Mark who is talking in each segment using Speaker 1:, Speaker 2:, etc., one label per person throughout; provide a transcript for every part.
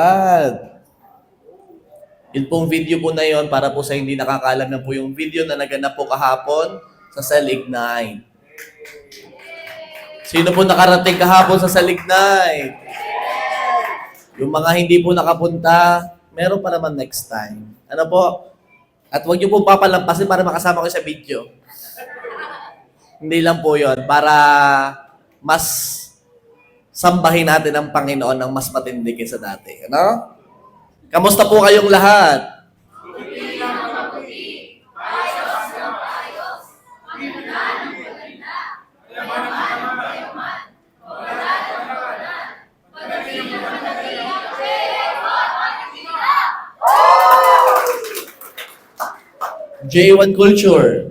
Speaker 1: At yun pong video po na yon para po sa hindi nakakaalam na po yung video na naganap po kahapon sa Cell Ignite. Sino po nakarating kahapon sa Cell Ignite? Yung mga hindi po nakapunta, meron pa naman next time. Ano po? At huwag niyo po papalampasin para makasama ko sa video. Hindi lang po yon para mas sambahin natin ang Panginoon ng mas matindi kaysa dati. Ano? Kamusta po kayong lahat? J1 Culture.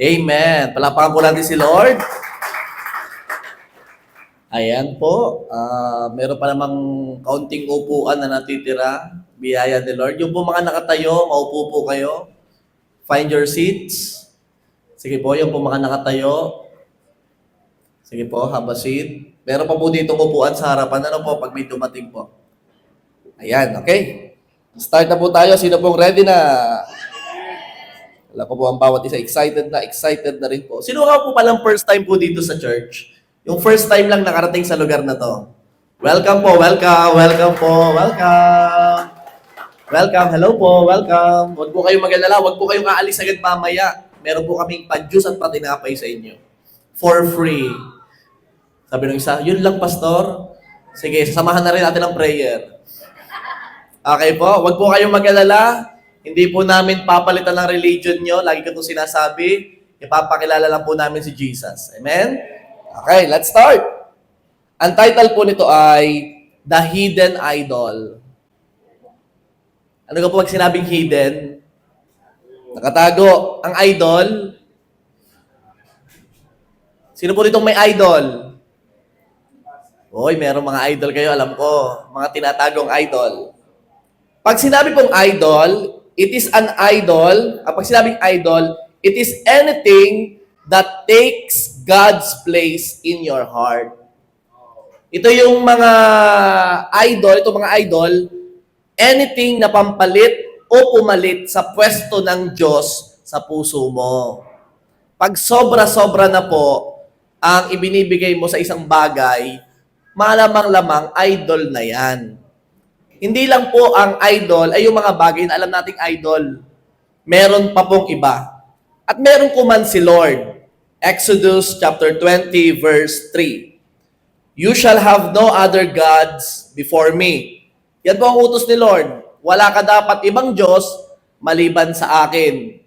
Speaker 1: Amen. Palapakan po natin si Lord. Ayan po. Meron pa namang kaunting upuan na natitira. Biyaya ni Lord. Yung po mga nakatayo, maupo po kayo. Find your seats. Sige po, yung po mga nakatayo. Sige po, have a seat. Meron pa po dito upuan sa harapan. Ano po, pag may dumating po. Ayan, okay. Start na po tayo. Sino pong ready na? Alam ko po ang bawat isa excited na rin po. Sino nga po palang first time po dito sa church? Yung first time lang nakarating sa lugar na to. Welcome po, welcome po, welcome. Welcome, hello po, welcome. Huwag po kayong mag-alala, huwag po kayong aalis agad mamaya. Meron po kaming pa-juice at patinapay sa inyo. For free. Sabi ng isa, yun lang pastor. Sige, sasamahan na rin natin ang prayer. Okay po, huwag po kayong mag-alala. Hindi po namin papalitan ng religion nyo. Lagi ko itong sinasabi. Ipapakilala lang po namin si Jesus. Amen? Okay, let's start. Ang title po nito ay The Hidden Idol. Ano ka po pag sinabing hidden? Nakatago. Ang idol. Sino po ditong may idol? Hoy, merong mga idol kayo, alam ko. Mga tinatagong idol. Pag sinabi pong idol, it is an idol. Pag sinabing idol, it is anything that takes God's place in your heart. Ito yung mga idol, anything na pampalit o pumalit sa pwesto ng Diyos sa puso mo. Pag sobra-sobra na po ang ibinibigay mo sa isang bagay, malamang-lamang idol na yan. Hindi lang po ang idol ay yung mga bagay na alam nating idol. Meron pa pong iba. At meron ko man si Lord. Exodus chapter 20 verse 3. You shall have no other gods before me. Yan po ang utos ni Lord. Wala ka dapat ibang Diyos maliban sa akin.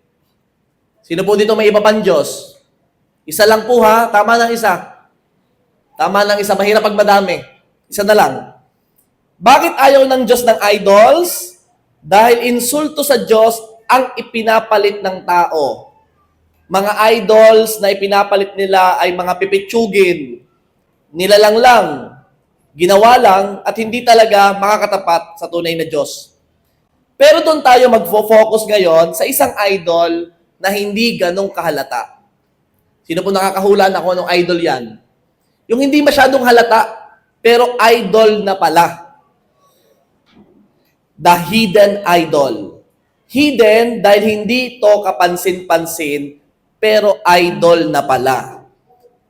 Speaker 1: Sino po dito may iba pang Diyos? Isa lang po ha. Tama ng isa. Tama ng isa. Mahirap pag madami. Isa na lang. Bakit ayaw ng Diyos ng idols? Dahil insulto sa Diyos ang ipinapalit ng tao. Mga idols na ipinapalit nila ay mga pipitsugin. Nilalang lang, ginawa lang, at hindi talaga makakatapat sa tunay na Diyos. Pero doon tayo magfo-focus ngayon sa isang idol na hindi ganong kahalata. Sino po nakakahula na kung anong idol yan? Yung hindi masyadong halata, pero idol na pala. The hidden idol. Hidden dahil hindi ito kapansin-pansin, pero idol na pala.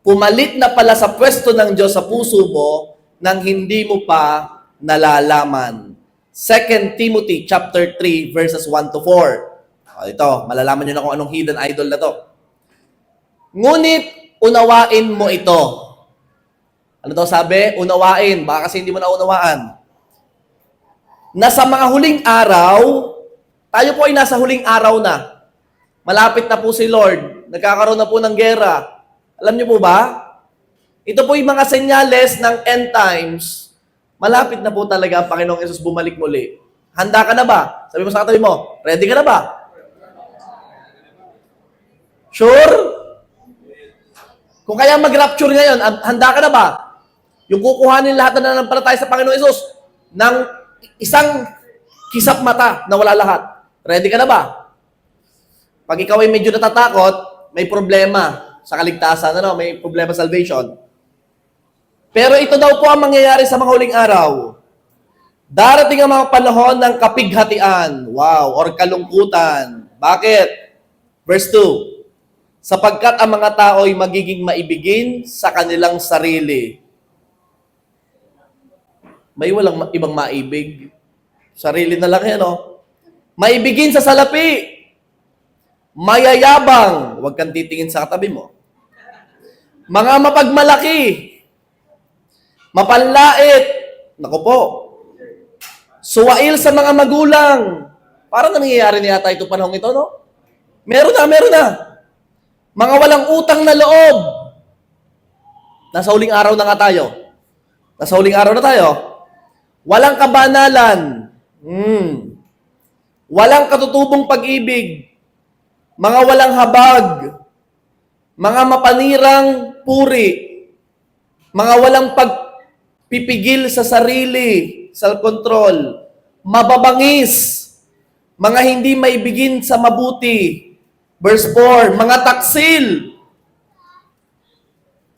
Speaker 1: Pumalit na pala sa pwesto ng Diyos sa puso mo nang hindi mo pa nalalaman. 2 Timothy chapter 3 verses 1 to 4. Ito, malalaman nyo na kung anong hidden idol na to. Ngunit unawain mo ito. Ano daw sabi? Unawain. Baka kasi hindi mo naunawaan. Na sa mga huling araw, tayo po ay nasa huling araw na. Malapit na po si Lord. Nagkakaroon na po ng gera. Alam niyo po ba? Ito po yung mga senyales ng end times. Malapit na po talaga ang Panginoong Yesus bumalik muli. Handa ka na ba? Sabi mo sa katabi mo, ready ka na ba? Sure? Kung kaya mag-rapture ngayon, handa ka na ba? Yung kukuhanin lahat na nananampalataya sa Panginoong Hesus ng isang kisap mata na wala lahat. Ready ka na ba? Pag ikaw ay medyo natatakot, may problema sa kaligtasan, may problema sa salvation. Pero ito daw po ang mangyayari sa mga huling araw. Darating ang mga panahon ng kapighatian, or kalungkutan. Bakit? Verse 2, sapagkat ang mga tao ay magiging maibigin sa kanilang sarili. May walang ibang maibig. Sarili na lang yan, Maibigin sa salapi. Mayayabang. Huwag kang titingin sa katabi mo. Mga mapagmalaki. Mapanlait. Naku po. Suwail sa mga magulang. Parang nangyayari na yata ito panahong ito, Meron na. Mga walang utang na loob. Nasa huling araw na nga tayo. Walang kabanalan. Walang katutubong pag-ibig. Mga walang habag. Mga mapanirang puri. Mga walang pagpipigil sa sarili, self-control. Mababangis. Mga hindi maibigin sa mabuti. Verse 4, mga taksil.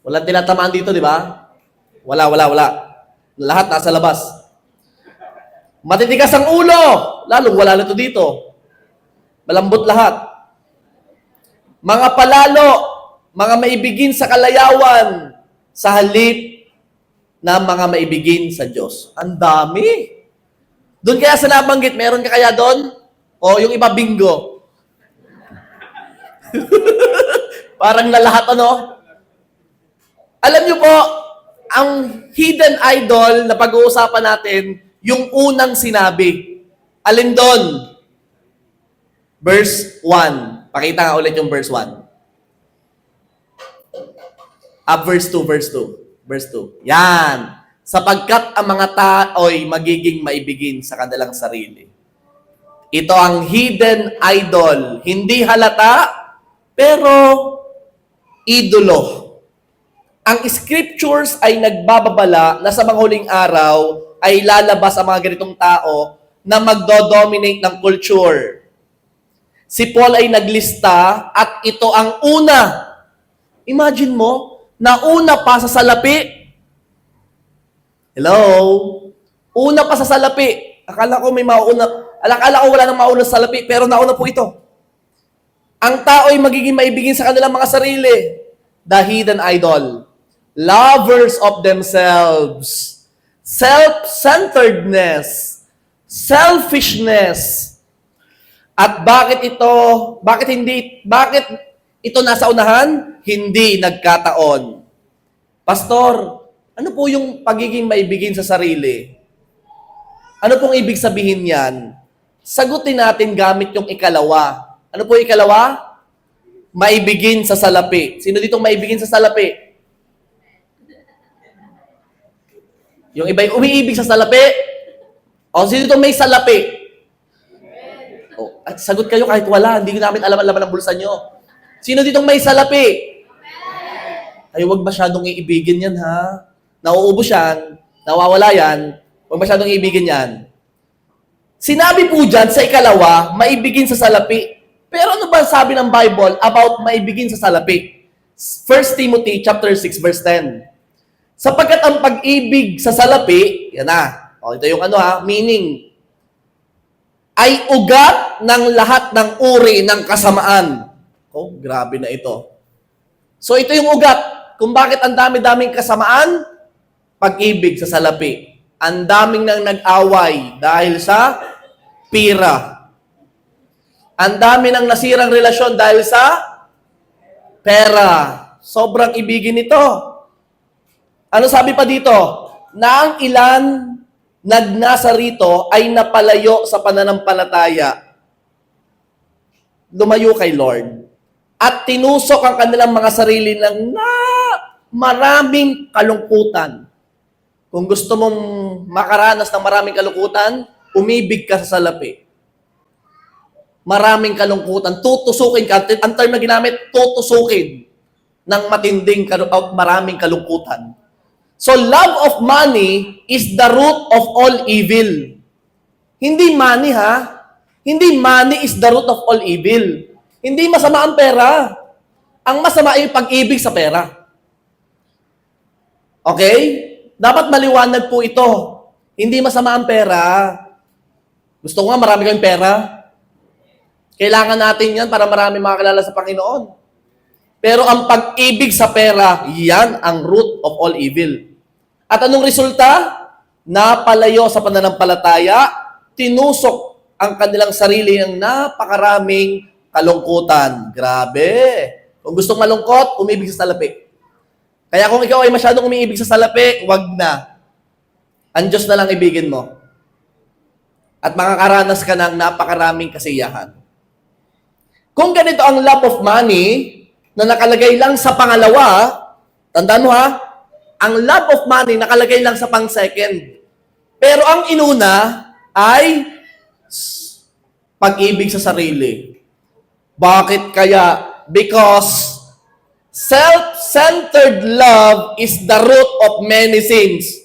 Speaker 1: Walang tinatamaan dito, di ba? Wala. Lahat nasa labas. Matitigas ang ulo. Lalong wala na ito dito. Malambot lahat. Mga palalo. Mga maibigin sa kalayawan. Sa halip na mga maibigin sa Diyos. Ang dami. Doon kaya sa nabanggit, meron ka kaya doon? O yung iba bingo? Parang na lahat, Alam niyo po, ang hidden idol na pag-uusapan natin, yung unang sinabi. Alin doon? Verse 1. Pakita nga ulit yung verse 1. Verse 2. Yan. Sapagkat ang mga tao'y magiging maibigin sa kanilang sarili. Ito ang hidden idol. Hindi halata, pero idolo. Ang scriptures ay nagbababala na sa mga huling araw ay lalabas ang mga ganitong tao na magdo-dominate ng culture. Si Paul ay naglista at ito ang una. Imagine mo, nauna pa sa salapi. Hello? Una pa sa salapi. Akala ko wala nang mauna sa salapi, pero nauna po ito. Ang tao ay magiging maibigin sa kanilang mga sarili. The hidden idol. Lovers of themselves. Self-centeredness. Selfishness. At bakit ito nasa unahan? Hindi nagkataon. Pastor, ano po yung pagiging maibigin sa sarili? Ano pong ibig sabihin yan? Sagutin natin gamit yung ikalawa. Ano po yung ikalawa? Maibigin sa salapi. Sino ditong maibigin sa salapi? Yung iba yung umiibig sa salapi? O sino ditong may salapi? At sagot kayo kahit wala. Hindi namin alam ang laman ng bulsa nyo. Sino ditong may salapi? Ay, huwag masyadong iibigin yan, ha? Nauubos yan. Nawawala yan. Huwag masyadong iibigin yan. Sinabi po dyan sa ikalawa, maibigin sa salapi. Pero ano ba sabi ng Bible about maibigin sa salapi? 1 Timothy chapter 6 verse 10. Sapagkat ang pag-ibig sa salapi, yan na. Ito yung meaning. Ay ugat ng lahat ng uri ng kasamaan. Grabe na ito. So ito yung ugat. Kung bakit ang dami-daming kasamaan, pag-ibig sa salapi. Ang daming nang nag-away dahil sa pira. Ang dami nang nasirang relasyon dahil sa pera. Sobrang ibigin ito. Ano sabi pa dito? Na ang ilan nagnasa rito ay napalayo sa pananampalataya. Lumayo kay Lord. At tinusok ang kanilang mga sarili ng maraming kalungkutan. Kung gusto mong makaranas ng maraming kalungkutan, umibig ka sa salapi. Maraming kalungkutan. Tutusukin ka. Ang term na ginamit, tutusukin. ng maraming kalungkutan. So love of money is the root of all evil. Hindi money ha. Hindi money is the root of all evil. Hindi masama ang pera. Ang masama ay pag-ibig sa pera. Okay? Dapat maliwanag po ito. Hindi masama ang pera. Gusto ko nga marami kayong pera. Kailangan natin yan para marami makakilala sa Panginoon. Pero ang pag-ibig sa pera, yan ang root of all evil. At anong resulta? Napalayo sa pananampalataya, tinusok ang kanilang sarili ng napakaraming kalungkutan. Grabe! Kung gustong malungkot, umibig sa salapi. Kaya kung ikaw ay masyadong umiibig sa salapi, wag na. Ang Diyos na lang ibigin mo. At makakaranas ka ng napakaraming kasiyahan. Kung ganito ang love of money, na nakalagay lang sa pangalawa, tandaan mo ha, ang love of money nakalagay lang sa pang-second. Pero ang inuna ay pag-ibig sa sarili. Bakit kaya? Because self-centered love is the root of many sins.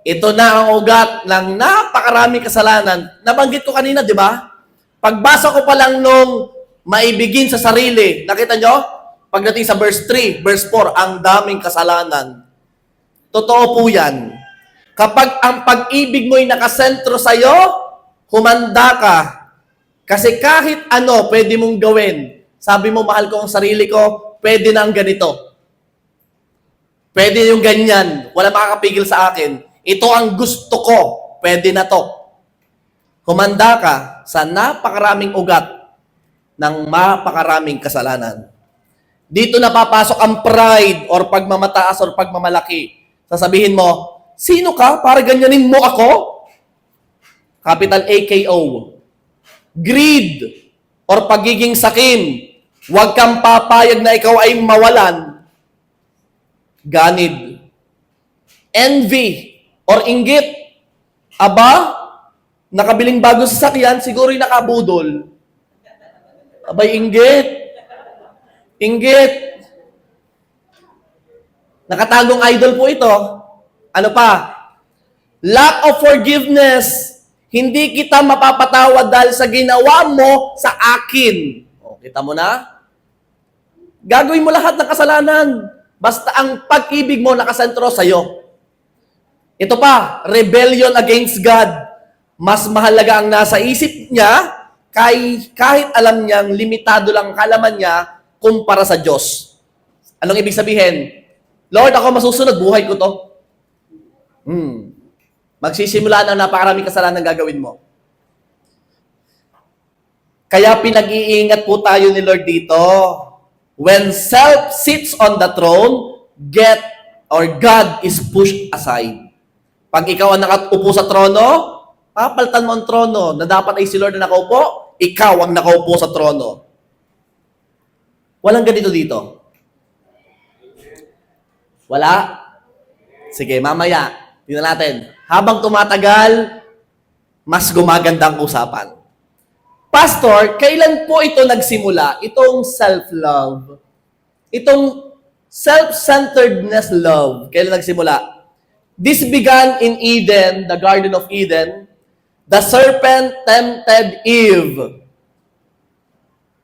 Speaker 1: Ito na ang ugat ng napakaraming kasalanan. Nabanggit ko kanina, di ba? Pagbasa ko pa lang nung maibigin sa sarili, nakita nyo? Pagdating sa verse 3, verse 4, ang daming kasalanan. Totoo po yan. Kapag ang pag-ibig mo'y nakasentro sa'yo, humanda ka. Kasi kahit ano pwede mong gawin. Sabi mo, mahal ko ang sarili ko, pwede na ang ganito. Pwede yung ganyan. Wala makakapigil sa akin. Ito ang gusto ko. Pwede na to. Humanda ka sa napakaraming ugat ng mapakaraming kasalanan. Dito napapasok ang pride or pagmamataas or pagmamalaki. Sasabihin mo, sino ka para ganyanin mo ako? Capital A-K-O. Greed or pagiging sakim. Huwag kang papayag na ikaw ay mawalan. Ganid. Envy or inggit. Aba, nakabiling bagong sasakyan, siguro yung nakabudol. Abay, inggit. Inggit. Nakatagong idol po ito. Ano pa? Lack of forgiveness. Hindi kita mapapatawad dahil sa ginawa mo sa akin. O, kita mo na? Gagawin mo lahat ng kasalanan. Basta ang pag-ibig mo nakasentro sa'yo. Ito pa, rebellion against God. Mas mahalaga ang nasa isip niya kahit alam niyang limitado lang ang kalaman niya kumpara sa Diyos. Anong ibig sabihin? Lord, ako masusunod, buhay ko to. Magsisimula ng napakaraming kasalanan gagawin mo. Kaya pinag-iingat po tayo ni Lord dito. When self sits on the throne, God is pushed aside. Pag ikaw ang nakaupo sa trono, papalitan mo ang trono na dapat ay si Lord na nakaupo, ikaw ang nakaupo sa trono. Walang ganito dito. Wala? Sige, mamaya. Tingnan natin. Habang tumatagal, mas gumaganda ang usapan. Pastor, kailan po ito nagsimula? Itong self-love. Itong self-centeredness love. Kailan nagsimula? This began in Eden, the Garden of Eden. The serpent tempted Eve.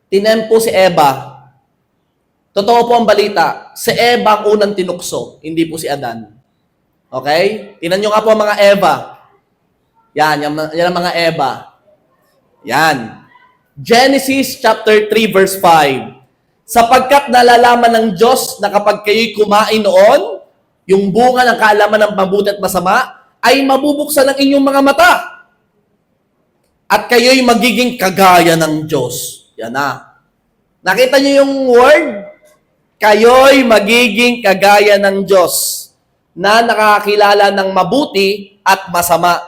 Speaker 1: Tinempo si Eva. Totoo po ang balita. Si Eva ang unang tinukso, hindi po si Adan. Okay? Tingnan nyo nga po ang mga Eva. Yan ang mga Eva. Yan. Genesis chapter 3 verse 5. Sapagkat nalalaman ng Diyos na kapag kayo'y kumain noon, yung bunga ng kaalaman ng mabuti at masama, ay mabubuksan ang inyong mga mata. At kayo'y magiging kagaya ng Diyos. Yan na. Nakita niyo yung word? Kayo'y magiging kagaya ng Diyos na nakakilala ng mabuti at masama.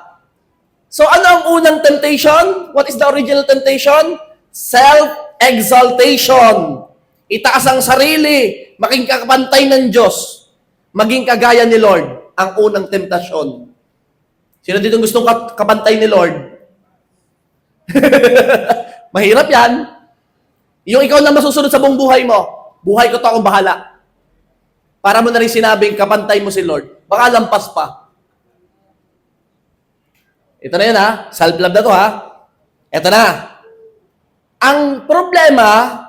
Speaker 1: So ano ang unang temptation? What is the original temptation? Self-exaltation. Itaas ang sarili, maging kapantay ng Diyos, maging kagaya ni Lord, ang unang temptasyon. Sino dito gustong kapantay ni Lord? Mahirap yan. Yung ikaw na masusunod sa buong buhay mo, buhay ko to, akong bahala. Para mo na rin sinabing, kapantay mo si Lord. Baka lampas pa. Ito na yun ha. Self-love na to ha. Ito na. Ang problema,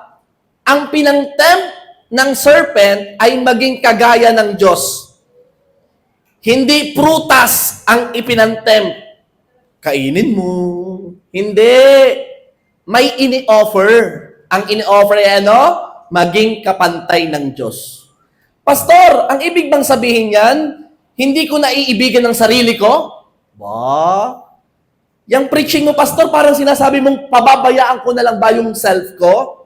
Speaker 1: ang pinang-tempt ng serpent ay maging kagaya ng Diyos. Hindi prutas ang ipinantempt. Kainin mo. Hindi. May ini-offer. Ang ini-offer ay ano? Maging kapantay ng Diyos. Pastor, ang ibig bang sabihin yan, hindi ko naiibigan ng sarili ko? Ba? Yang preaching mo, Pastor, parang sinasabi mong pababayaan ko na lang ba yung self ko?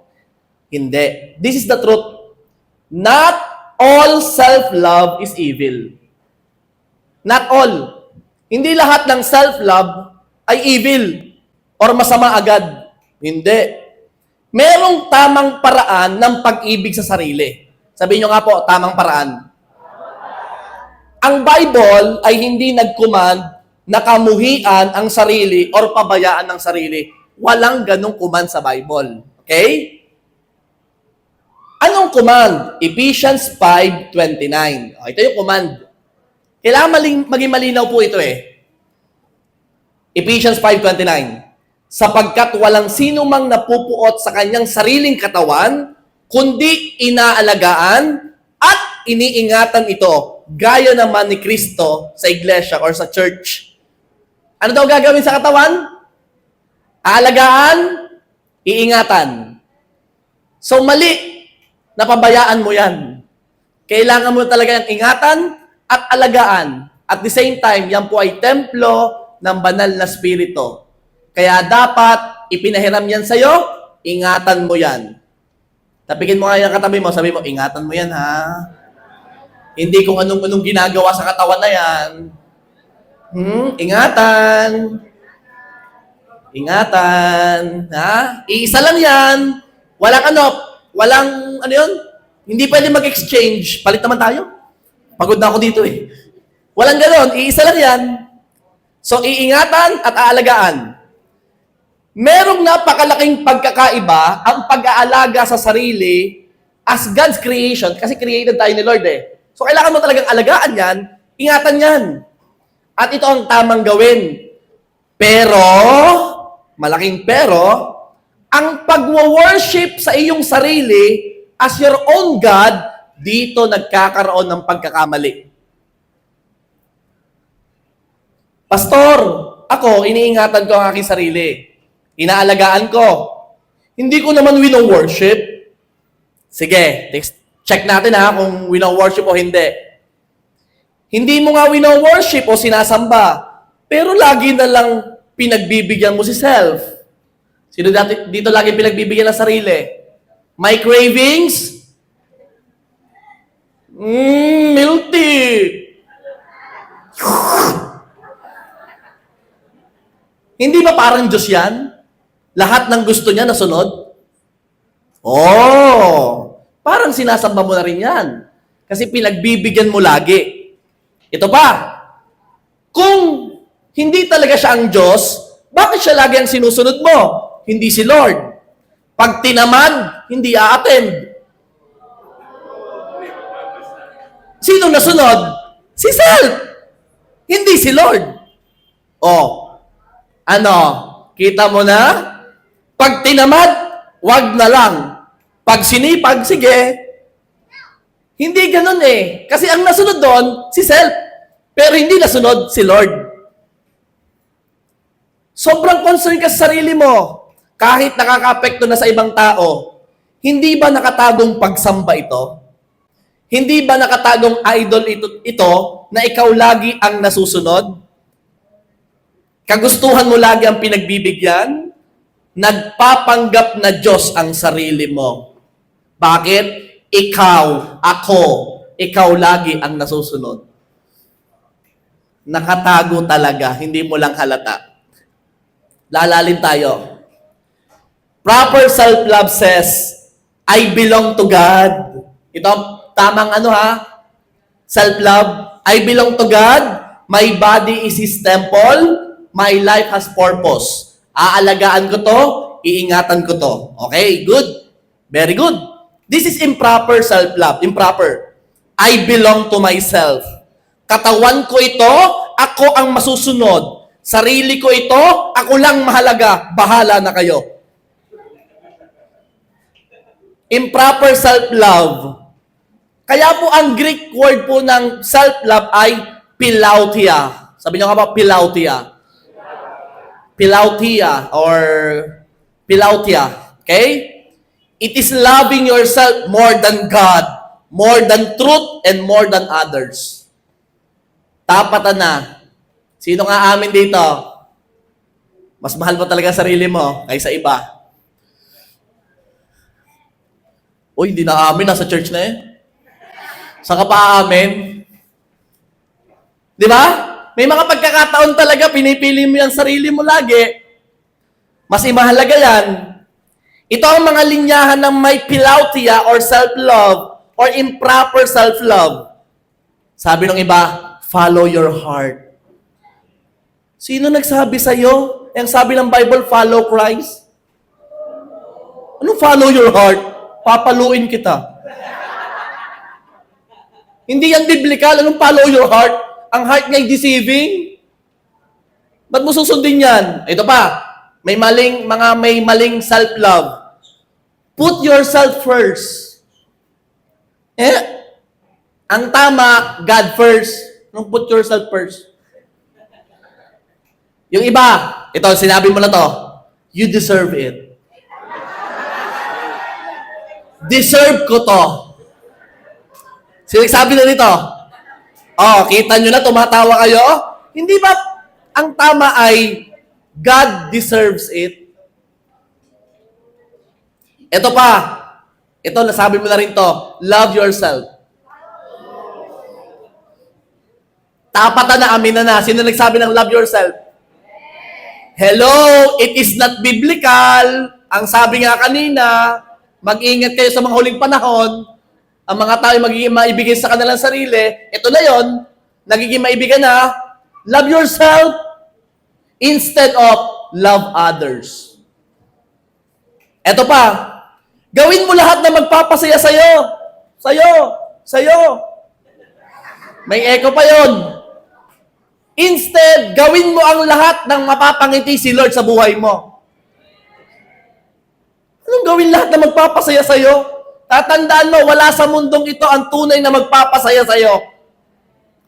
Speaker 1: Hindi. This is the truth. Not all self-love is evil. Not all. Hindi lahat ng self-love ay evil or masama agad. Hindi. Merong tamang paraan ng pag-ibig sa sarili. Sabihin nyo nga po, tamang paraan. Ang Bible ay hindi nag-command na kamuhian ang sarili or pabayaan ng sarili. Walang ganong command sa Bible. Okay? Anong command? Ephesians 5:29. Ito yung command. Kailangan maging malinaw po ito eh. Ephesians 5:29. Sapagkat walang sino mang napupuot sa kanyang sariling katawan, kundi inaalagaan at iniingatan ito, gaya naman ni Kristo sa iglesia or sa church. Ano daw gagawin sa katawan? Aalagaan, iingatan. So mali, napabayaan mo yan. Kailangan mo talaga yung ingatan at alagaan. At the same time, yan po ay templo ng banal na spirito. Kaya dapat ipinahiram yan sa'yo, ingatan mo yan. Tapikin mo nga yung katabi mo, sabi mo, ingatan mo yan ha. Hindi kung anong ginagawa sa katawan na yan. Ingatan. Ingatan. Ha? Iisa lang yan. Walang ano yun? Hindi pwede mag-exchange. Palit naman tayo. Pagod na ako dito eh. Walang ganon. Iisa lang yan. So, iingatan at aalagaan. Merong napakalaking pagkakaiba ang pag-aalaga sa sarili as God's creation. Kasi created tayo ni Lord eh. So, kailangan mo talagang alagaan yan, ingatan yan. At ito ang tamang gawin. Pero, malaking pero, ang pagwa-worship sa iyong sarili as your own God, dito nagkakaroon ng pagkakamali. Pastor, ako, iniingatan ko ang aking sarili. Inaalagaan ko. Hindi ko naman wino-worship. Sige, check natin ha kung wino-worship o hindi. Hindi mo nga wino-worship o sinasamba, pero lagi na lang pinagbibigyan mo si self. Sino dito lagi pinagbibigyan ng sarili? May cravings? Milk tea. Hindi ba parang Diyos yan? Lahat ng gusto niya nasunod? Parang sinasamba mo na rin yan. Kasi pinagbibigyan mo lagi. Ito pa, kung hindi talaga siya ang Diyos, bakit siya lagi ang sinusunod mo? Hindi si Lord. Pag tinamad, hindi a-attend. Sino nasunod? Si self. Hindi si Lord. Kita mo na? Pag tinamad, wag na lang. Pag sinipag, sige. Hindi ganun eh. Kasi ang nasunod doon, si self. Pero hindi nasunod si Lord. Sobrang concern ka sa sarili mo. Kahit nakaka-apekto na sa ibang tao, hindi ba nakatagong pagsamba ito? Hindi ba nakatagong idol ito na ikaw lagi ang nasusunod? Kagustuhan mo lagi ang pinagbibigyan? Nagpapanggap na Diyos ang sarili mo. Bakit? Ikaw lagi ang nasusunod. Nakatago talaga, hindi mo lang halata. Lalalim tayo. Proper self-love says, I belong to God. Ito, tamang self-love. I belong to God. My body is His temple. My life has purpose. Aalagaan ko to, iingatan ko to. Okay, good. Very good. This is improper self-love. Improper. I belong to myself. Katawan ko ito, ako ang masusunod. Sarili ko ito, ako lang mahalaga. Bahala na kayo. Improper self-love. Kaya po ang Greek word po ng self-love ay pilautia. Sabi niyo nga ba, pilautia? Pilautia or pilautia. Okay? It is loving yourself more than God, more than truth, and more than others. Tapatan na. Sino nga amin dito? Mas mahal mo talaga sarili mo kaysa iba. Uy, hindi na amin. Nasa church na eh. Saka pa amin. Di ba? May mga pagkakataon talaga, pinipili mo yung sarili mo lagi. Mas imahalaga yan. Ito ang mga linyahan ng may pilautia or self-love or improper self-love. Sabi ng iba, follow your heart. Sino nagsabi sa'yo? Ang sabi ng Bible, follow Christ. Anong follow your heart? Papaluin kita. Hindi yan biblical. Anong follow your heart? Ang heart niya ay deceiving. Ba't mo susundin yan? Ito pa, may maling self-love. Put yourself first. Ang tama, God first. Anong put yourself first? Yung iba, ito, sinabi mo na to, you deserve it. Deserve ko to. Sinasabi na nito. Oh, kita nyo na, tumatawa kayo. Hindi ba ang tama ay God deserves it? Ito pa. Ito, nasabi mo na rin to. Love yourself. Tapatan na, amin na. Sino nagsabi ng love yourself? Hello, it is not biblical. Ang sabi nga kanina, mag-ingat kayo sa mga huling panahon. Ang mga tao magiging maibigay sa kanilang sarili. Ito na yon, nagiging maibigan na. Love yourself instead of love others. Ito pa, gawin mo lahat na magpapasaya sa'yo. Sa'yo. May echo pa yon. Instead, gawin mo ang lahat ng mapapangiti si Lord sa buhay mo. Anong gawin lahat na magpapasaya sa'yo? Tatandaan mo, wala sa mundong ito ang tunay na magpapasaya sa'yo.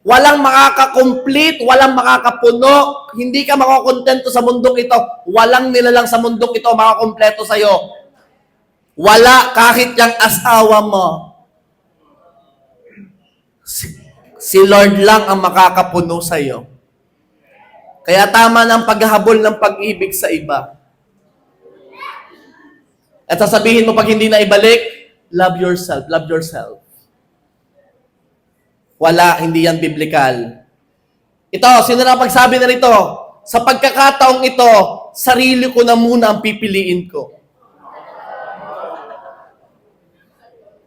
Speaker 1: Walang makaka-complete, walang makakapuno, hindi ka makakontento sa mundong ito. Walang nilalang sa mundong ito makakompleto sa'yo. Wala kahit yung asawa mo. Si Lord lang ang makakapuno sa'yo. Kaya tama ng paghahabol ng pag-ibig sa iba. At sasabihin mo pag hindi na ibalik, love yourself, love yourself. Wala, hindi yan biblical. Ito, sino na pagsabi na rito? Sa pagkakataong ito, sarili ko na muna ang pipiliin ko.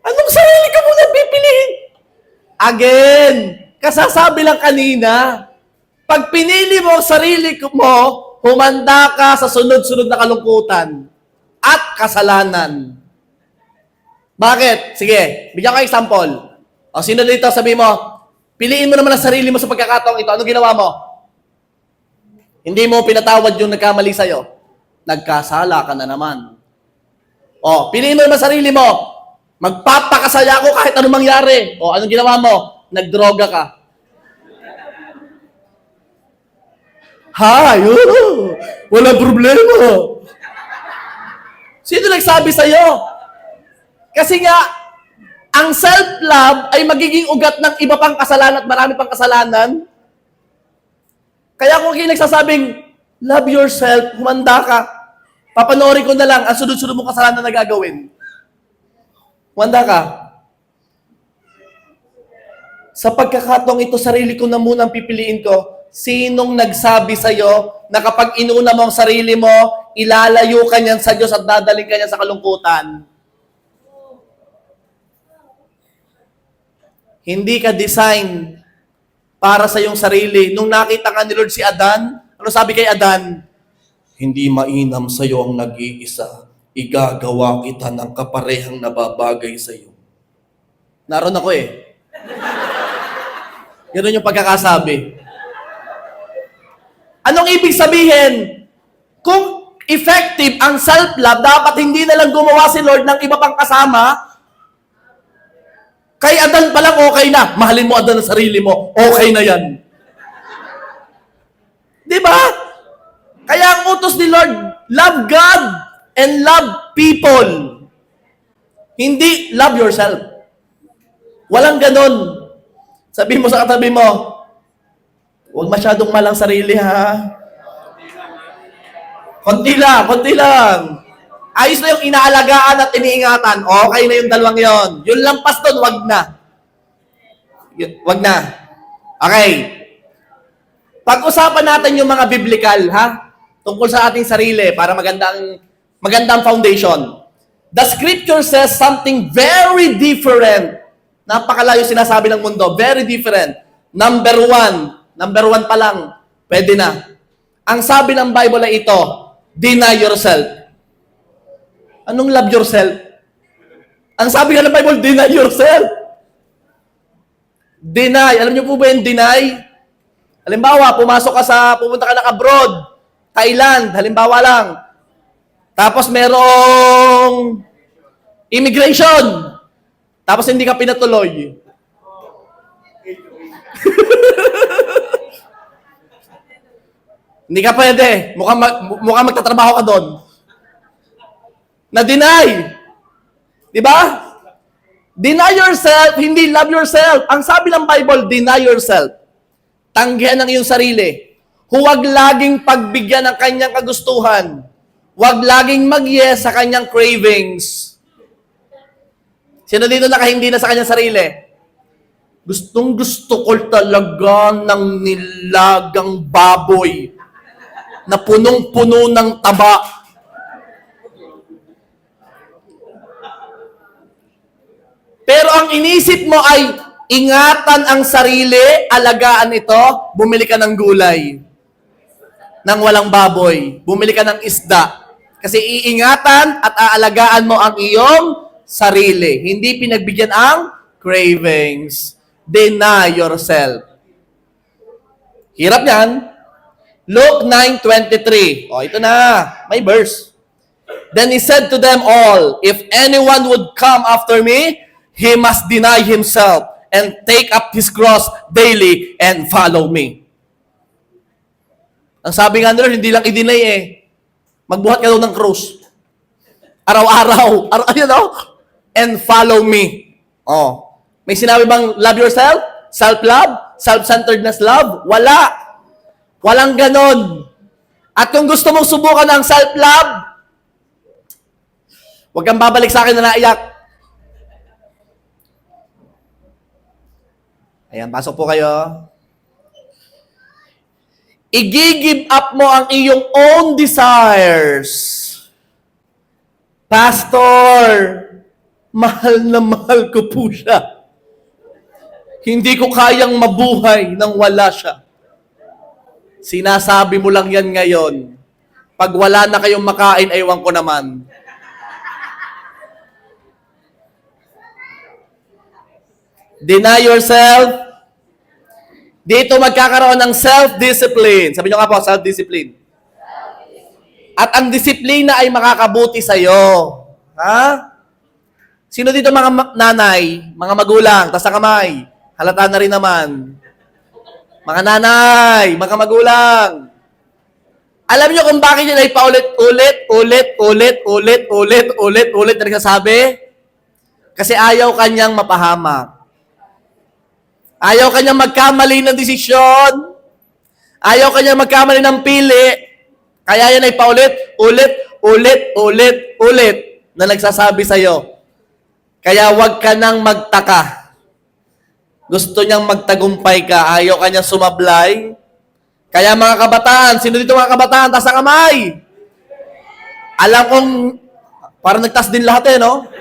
Speaker 1: Anong sarili ka muna pipiliin? Again, kasasabi lang kanina, pag pinili mo ang sarili mo, humanda ka sa sunod-sunod na kalungkutan at kasalanan. Bakit? Sige, bigyan ko example. O, sino dito, sabi mo, piliin mo naman ang sarili mo sa pagkakataong ito. Ano ginawa mo? Hindi mo pinatawad yung nagkamali sa'yo. Nagkasala ka na naman. O, piliin mo naman ang sarili mo. Magpapakasaya ako kahit anong mangyari. O, anong ginawa mo? Nagdroga ka. Hay, walang problema. Sino nagsabi sa'yo? Kasi nga, ang self-love ay magiging ugat ng iba pang kasalanan at marami pang kasalanan. Kaya kung kayo nagsasabing, love yourself, humanda ka, papanoorin ko na lang ang sunod-sunod mong kasalanan na gagawin. Humanda ka. Sa pagkakataong ito, sarili ko na muna ang pipiliin ko. Sinong nagsabi sa'yo na kapag inuna mo ang sarili mo, ilalayo ka niyan sa Diyos at dadaling ka niyan sa kalungkutan? Hindi ka design para sa iyong sarili. Nung nakita nga ni Lord si Adan, ano sabi kay Adan? Hindi mainam sa'yo ang nag-iisa. Igagawa kita ng kaparehang nababagay sa'yo. Naroon ako eh. Ganun yung pagkakasabi. Anong ibig sabihin? Kung effective ang self-love, dapat hindi na lang gumawa si Lord ng iba pang kasama. Kay Adan pa lang okay na. Mahalin mo Adan ang sarili mo. Okay na yan. Di ba? Kaya ang utos ni Lord, love God and love people. Hindi love yourself. Walang ganon. Sabihin mo sa katabi mo, huwag masyadong malang sarili ha. Konti lang. Ayos na yung inaalagaan at iniingatan. Okay na yung dalawang yon. Yung lampas doon, wag na. Wag na. Okay. Pag-usapan natin yung mga biblical, ha? Tungkol sa ating sarili para magandang foundation. The scripture says something very different. Napakalayo sinasabi ng mundo. Very different. Number one pa lang. Pwede na. Ang sabi ng Bible ay ito, deny yourself. Anong love yourself? Ang sabi nga ng Bible, deny yourself. Deny. Alam niyo po ba yung deny? Halimbawa, pumunta ka ng abroad, Thailand, halimbawa lang. Tapos merong immigration. Tapos hindi ka pinatuloy. Hindi ka pwede. Mukhang magtatrabaho ka doon. Na-deny. Di ba? Deny yourself, hindi love yourself. Ang sabi ng Bible, deny yourself. Tanggihan ang iyong sarili. Huwag laging pagbigyan ng kanyang kagustuhan. Huwag laging mag-yes sa kanyang cravings. Sino dito nakahindi na sa kanyang sarili? Gustong gusto ko talaga ng nilagang baboy na punong-puno ng taba. Pero ang inisip mo ay ingatan ang sarili, alagaan ito, bumili ka ng gulay. Nang walang baboy. Bumili ka ng isda. Kasi iingatan at aalagaan mo ang iyong sarili. Hindi pinagbigyan ang cravings. Deny yourself. Hirap yan. Luke 9:23. O, ito na. May verse. Then he said to them all, if anyone would come after me, he must deny himself and take up his cross daily and follow me. Ang sabi nga nila, hindi lang i-deny eh. Magbuhat ka daw ng cross. Araw-araw. And follow me. Oh. May sinabi bang love yourself? Self-love? Self-centeredness love? Wala. Walang ganon. At kung gusto mong subukan ng self-love, huwag kang babalik sa akin na naiyak. Ayan, pasok po kayo. I-give up mo ang iyong own desires. Pastor, mahal na mahal ko po siya. Hindi ko kayang mabuhay nang wala siya. Sinasabi mo lang yan ngayon. Pag wala na kayong makain, ewan ko naman. Deny yourself. Dito magkakaroon ng self-discipline. Sabi nyo nga po, self-discipline. At ang disiplina ay makakabuti sa'yo. Ha? Sino dito mga nanay, mga magulang, taas na kamay. Halata na rin naman. Mga nanay, mga magulang. Alam nyo kung bakit yun ay paulit-ulit na nagsasabi? Kasi ayaw kanyang mapahamak. Ayaw kanyang magkamali ng desisyon. Ayaw kanyang magkamali ng pili. Kaya yan ay paulit na nagsasabi sa'yo. Kaya huwag ka nang magtaka. Gusto niyang magtagumpay ka. Ayaw kanyang sumablay. Kaya mga kabataan, sino dito mga kabataan? Taas ang kamay. Alam kong, parang nagtas din lahat no?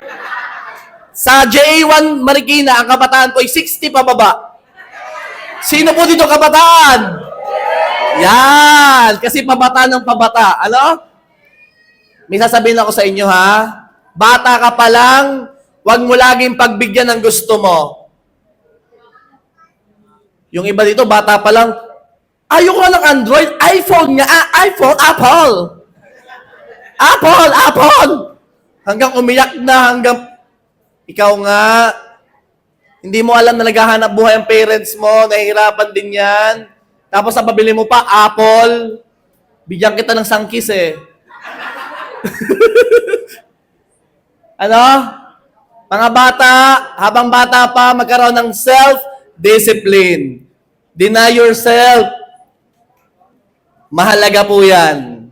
Speaker 1: Sa JA1 Marikina, ang kabataan ko ay 60 pababa. Sino po dito kabataan? Yan! Kasi pabata ng pabata. Ano? May sasabihin ako sa inyo ha. Bata ka pa lang, huwag mo laging pagbigyan ng gusto mo. Yung iba dito, bata pa lang, ayoko nga ng Android, iPhone nga, iPhone, Apple. Apple. Hanggang umiyak na, hanggang ikaw nga, hindi mo alam na naghahanap buhay ang parents mo, nahihirapan din yan. Tapos napabili mo pa, Apple. Bigyan kita ng sangkis eh. Ano? Mga bata, habang bata pa, magkaroon ng self-discipline. Deny yourself. Mahalaga po yan.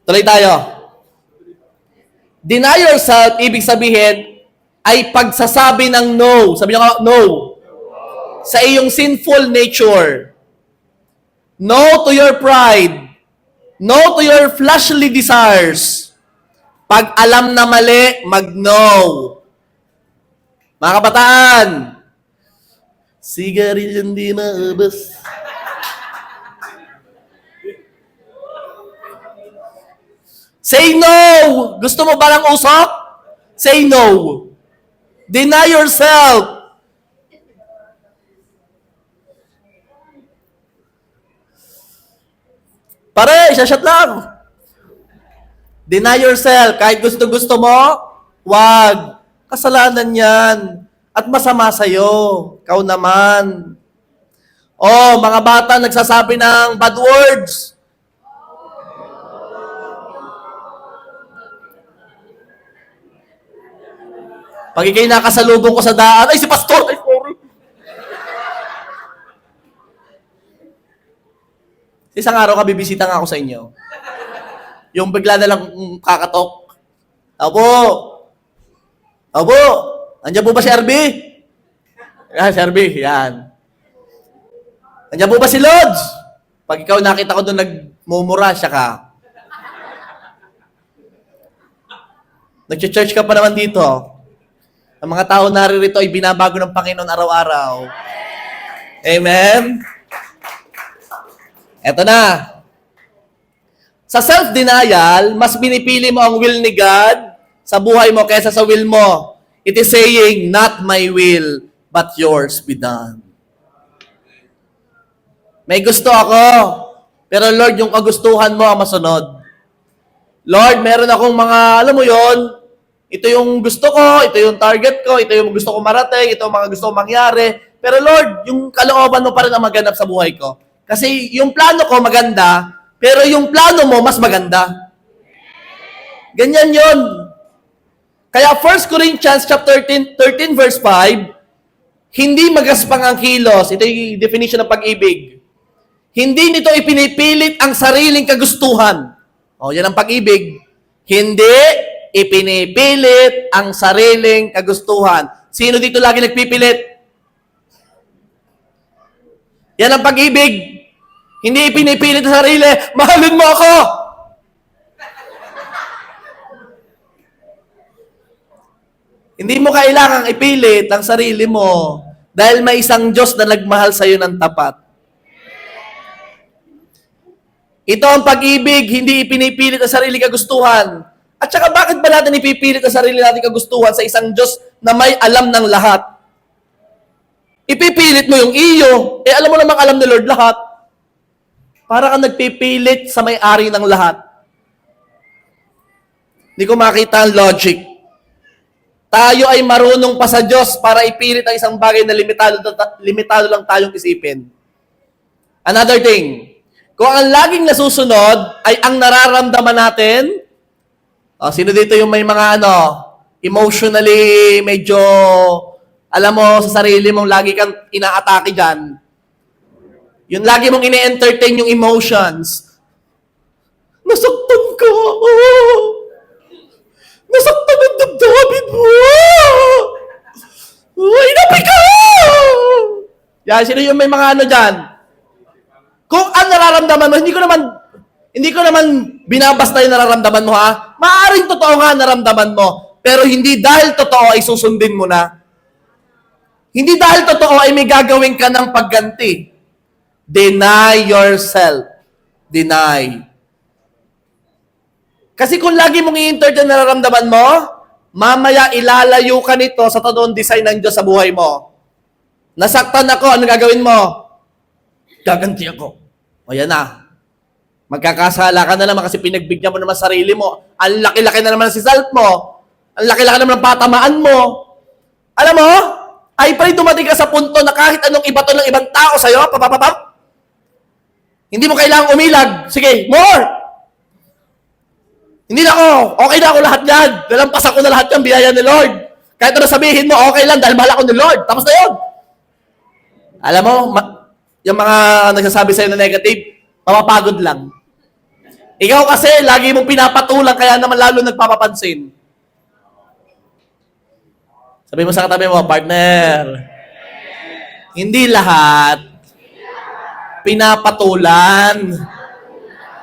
Speaker 1: Tuloy tayo. Deny yourself, ibig sabihin, ay pagsasabi ng no. Sabi niyo no. Sa iyong sinful nature. No to your pride. No to your fleshly desires. Pag alam na mali, mag-no. Mga kabataan, sigarilyo hindi maubos. Say no! Gusto mo ba ng usok? Say no. Deny yourself. Pare, isa-shot lang. Deny yourself. Kahit gusto-gusto mo, wag. Kasalanan yan. At masama sa'yo. Kau naman. Oh, mga bata nagsasabi ng bad words. Pag ikay nakasalubong ko sa daan, ay si pastor! Ay, sorry. Isang araw ka, bibisita nga ako sa inyo. Yung bigla na lang kakatok. Opo. Nandiyan po ba si RB? Si RB, yan. Nandiyan po ba si Lods? Pag ikaw nakita ko doon nagmumura, siya ka. Nag-church ka pa naman dito. Ang mga tao naririto ay binabago ng Panginoon araw-araw. Amen? Eto na. Sa self-denial, mas binipili mo ang will ni God sa buhay mo kaysa sa will mo. It is saying, not my will, but yours be done. May gusto ako, pero Lord, yung kagustuhan mo ang masunod. Lord, meron akong mga, alam mo yon, ito yung gusto ko, ito yung target ko, ito yung gusto ko marating, ito yung mga gusto ko mangyari. Pero Lord, yung kalooban mo pa rin ang maganap sa buhay ko. Kasi yung plano ko maganda, pero yung plano mo mas maganda. Ganyan yon. Kaya 1 Corinthians chapter 13 verse 5, hindi magaspang ang kilos. Ito yung definition ng pag-ibig. Hindi nito ipinipilit ang sariling kagustuhan. O, yan ang pag-ibig. Hindi ipinipilit ang sariling kagustuhan. Sino dito lagi nagpipilit? Yan ang pag-ibig. Hindi ipinipilit ang sarili. Mahalin mo ako! Hindi mo kailangang ipilit ang sarili mo dahil may isang Diyos na nagmahal sa iyo ng tapat. Ito ang pag-ibig, hindi ipinipilit ang sarili kagustuhan. At saka bakit ba natin ipipilit ang sarili natin kagustuhan sa isang Diyos na may alam ng lahat? Ipipilit mo yung iyo. Alam mo namang alam ni Lord lahat. Para kang nagpipilit sa may-ari ng lahat. Hindi ko makita ang logic. Tayo ay marunong pa sa Diyos para ipilit ang isang bagay na limitado lang tayong isipin. Another thing, kung ang laging nasusunod ay ang nararamdaman natin, sino dito yung may mga emotionally medyo, alam mo sa sarili mong lagi kang inaatake dyan. Yung lagi mong ine-entertain yung emotions. Nasaktan ka! Nasaktan ang damdamin mo! Inapi ka! Yan, sino yung may mga dyan? Kung ang nararamdaman mo, hindi ko naman binabasta yung nararamdaman mo ha. Maaring totoo nga nararamdaman mo, pero hindi dahil totoo ay susundin mo na. Hindi dahil totoo ay may gagawin ka ng pagganti. Deny yourself. Deny. Kasi kung lagi mong i-entertain nararamdaman mo, mamaya ilalayo ka nito sa totoong design ng Diyos sa buhay mo. Nasaktan ako, ano gagawin mo? Gaganti ako. O yan na. Magkakasala ka na naman kasi pinagbigyan mo naman sarili mo. Ang laki-laki na naman si self mo. Ang laki-laki naman ng patamaan mo. Alam mo, ay pa'y dumating ka sa punto na kahit anong ibato ng ibang tao sa'yo, papapapap, hindi mo kailangang umilag. Sige, more! Hindi na ako. Okay na ako lahat yan. Nalampasan ko na lahat yung biyaya ni Lord. Kahit ano sabihin mo, okay lang dahil mahal ako ni Lord. Tapos na yun. Alam mo, yung mga nagsasabi sa'yo na negative, mapapagod lang. Ikaw kasi, lagi mong pinapatulang, kaya naman lalo nagpapapansin. Sabi mo sa katabi mo, partner, hindi lahat pinapatulan.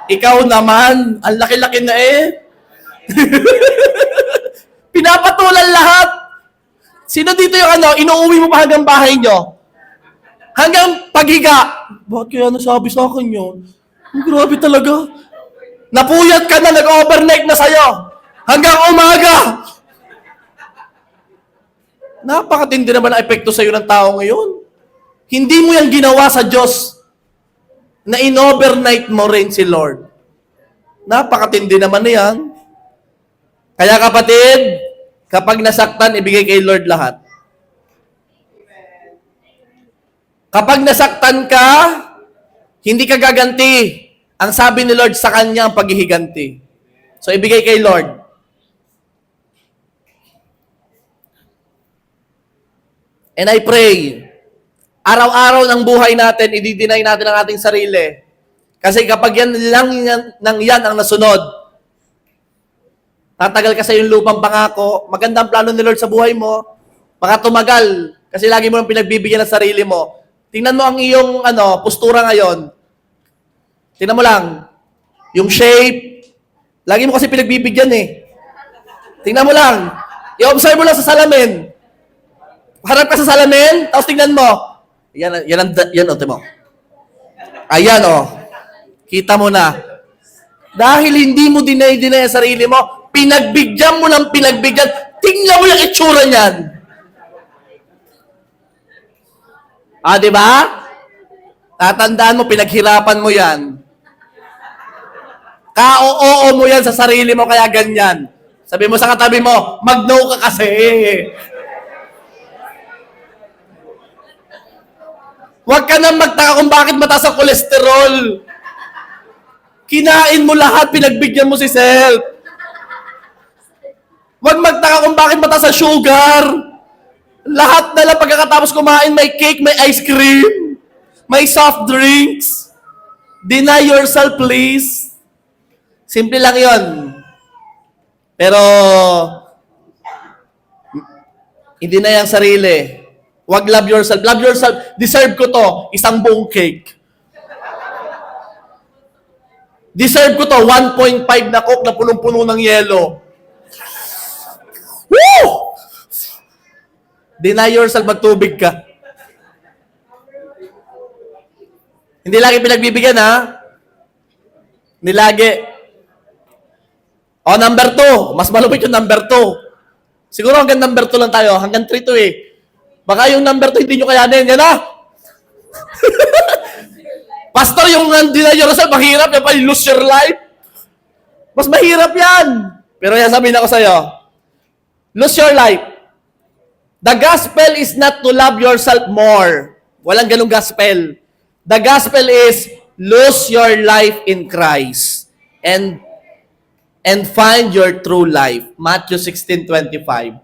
Speaker 1: Ikaw naman, ang laki-laki na eh. Pinapatulan lahat. Sino dito yung inuuwi mo pa hanggang bahay nyo? Hanggang paghiga. Bakit kaya nasabi sa akin yun? Grabe talaga. Napuyat ka na, nag-overnight na sa'yo. Hanggang umaga. Napakatindi naman ang epekto sa'yo ng tao ngayon. Hindi mo yan ginawa sa Diyos na in-overnight mo rin si Lord. Napakatindi naman na yan. Kaya kapatid, kapag nasaktan, ibigay kay Lord lahat. Kapag nasaktan ka, hindi ka gaganti. Ang sabi ni Lord sa kanya ang paghihiganti. So, ibigay kay Lord. And I pray, araw-araw ng buhay natin, i-deny natin ang ating sarili. Kasi kapag yan ang nasunod, tatagal ka sa yung lupang pangako, magandang plano ni Lord sa buhay mo, baka tumagal, kasi lagi mo nang pinagbibigyan ng sarili mo. Tingnan mo ang iyong postura ngayon. Tingnan mo lang, yung shape, lagi mo kasi pinagbibigyan eh. Tingnan mo lang, i-observe mo lang sa salamin. Harap ka sa salamin, tapos tingnan mo, yan o, mo. Ayan o. Kita mo na. Dahil hindi mo dinay ang sarili mo, pinagbigyan mo ng pinagbigyan, tingnan mo yung itsura niyan. Di ba? Tatandaan mo, pinaghirapan mo yan. Ka-oo mo yan sa sarili mo, kaya ganyan. Sabi mo sa katabi mo, mag-no ka kasi. Huwag ka nang magtaka kung bakit mataas ang kolesterol. Kinain mo lahat, pinagbigyan mo si self. Huwag magtaka kung bakit mataas ang sugar. Lahat na lang pagkatapos kumain, may cake, may ice cream, may soft drinks. Deny yourself, please. Simple lang yon. Pero, hindi na yung sarili. Wag love yourself. Love yourself. Deserve ko to. Isang buong cake. Deserve ko to. 1.5 na coke na punong-puno ng yelo. Woo! Deny yourself. Magtubig ka. Hindi lagi pinagbibigyan, ha? Hindi lagi. Number 2. Mas malupit yung number 2. Siguro hanggang number 2 lang tayo. Hanggang 3 to eh. Baka yung number 2 hindi nyo kayanin. Yan na! Pastor, yung deny yourself, mahirap. Yan pa, lose your life. Mas mahirap yan. Pero yan, sabihin ako sa'yo. Lose your life. The gospel is not to love yourself more. Walang ganung gospel. The gospel is lose your life in Christ and find your true life. Matthew 16:25.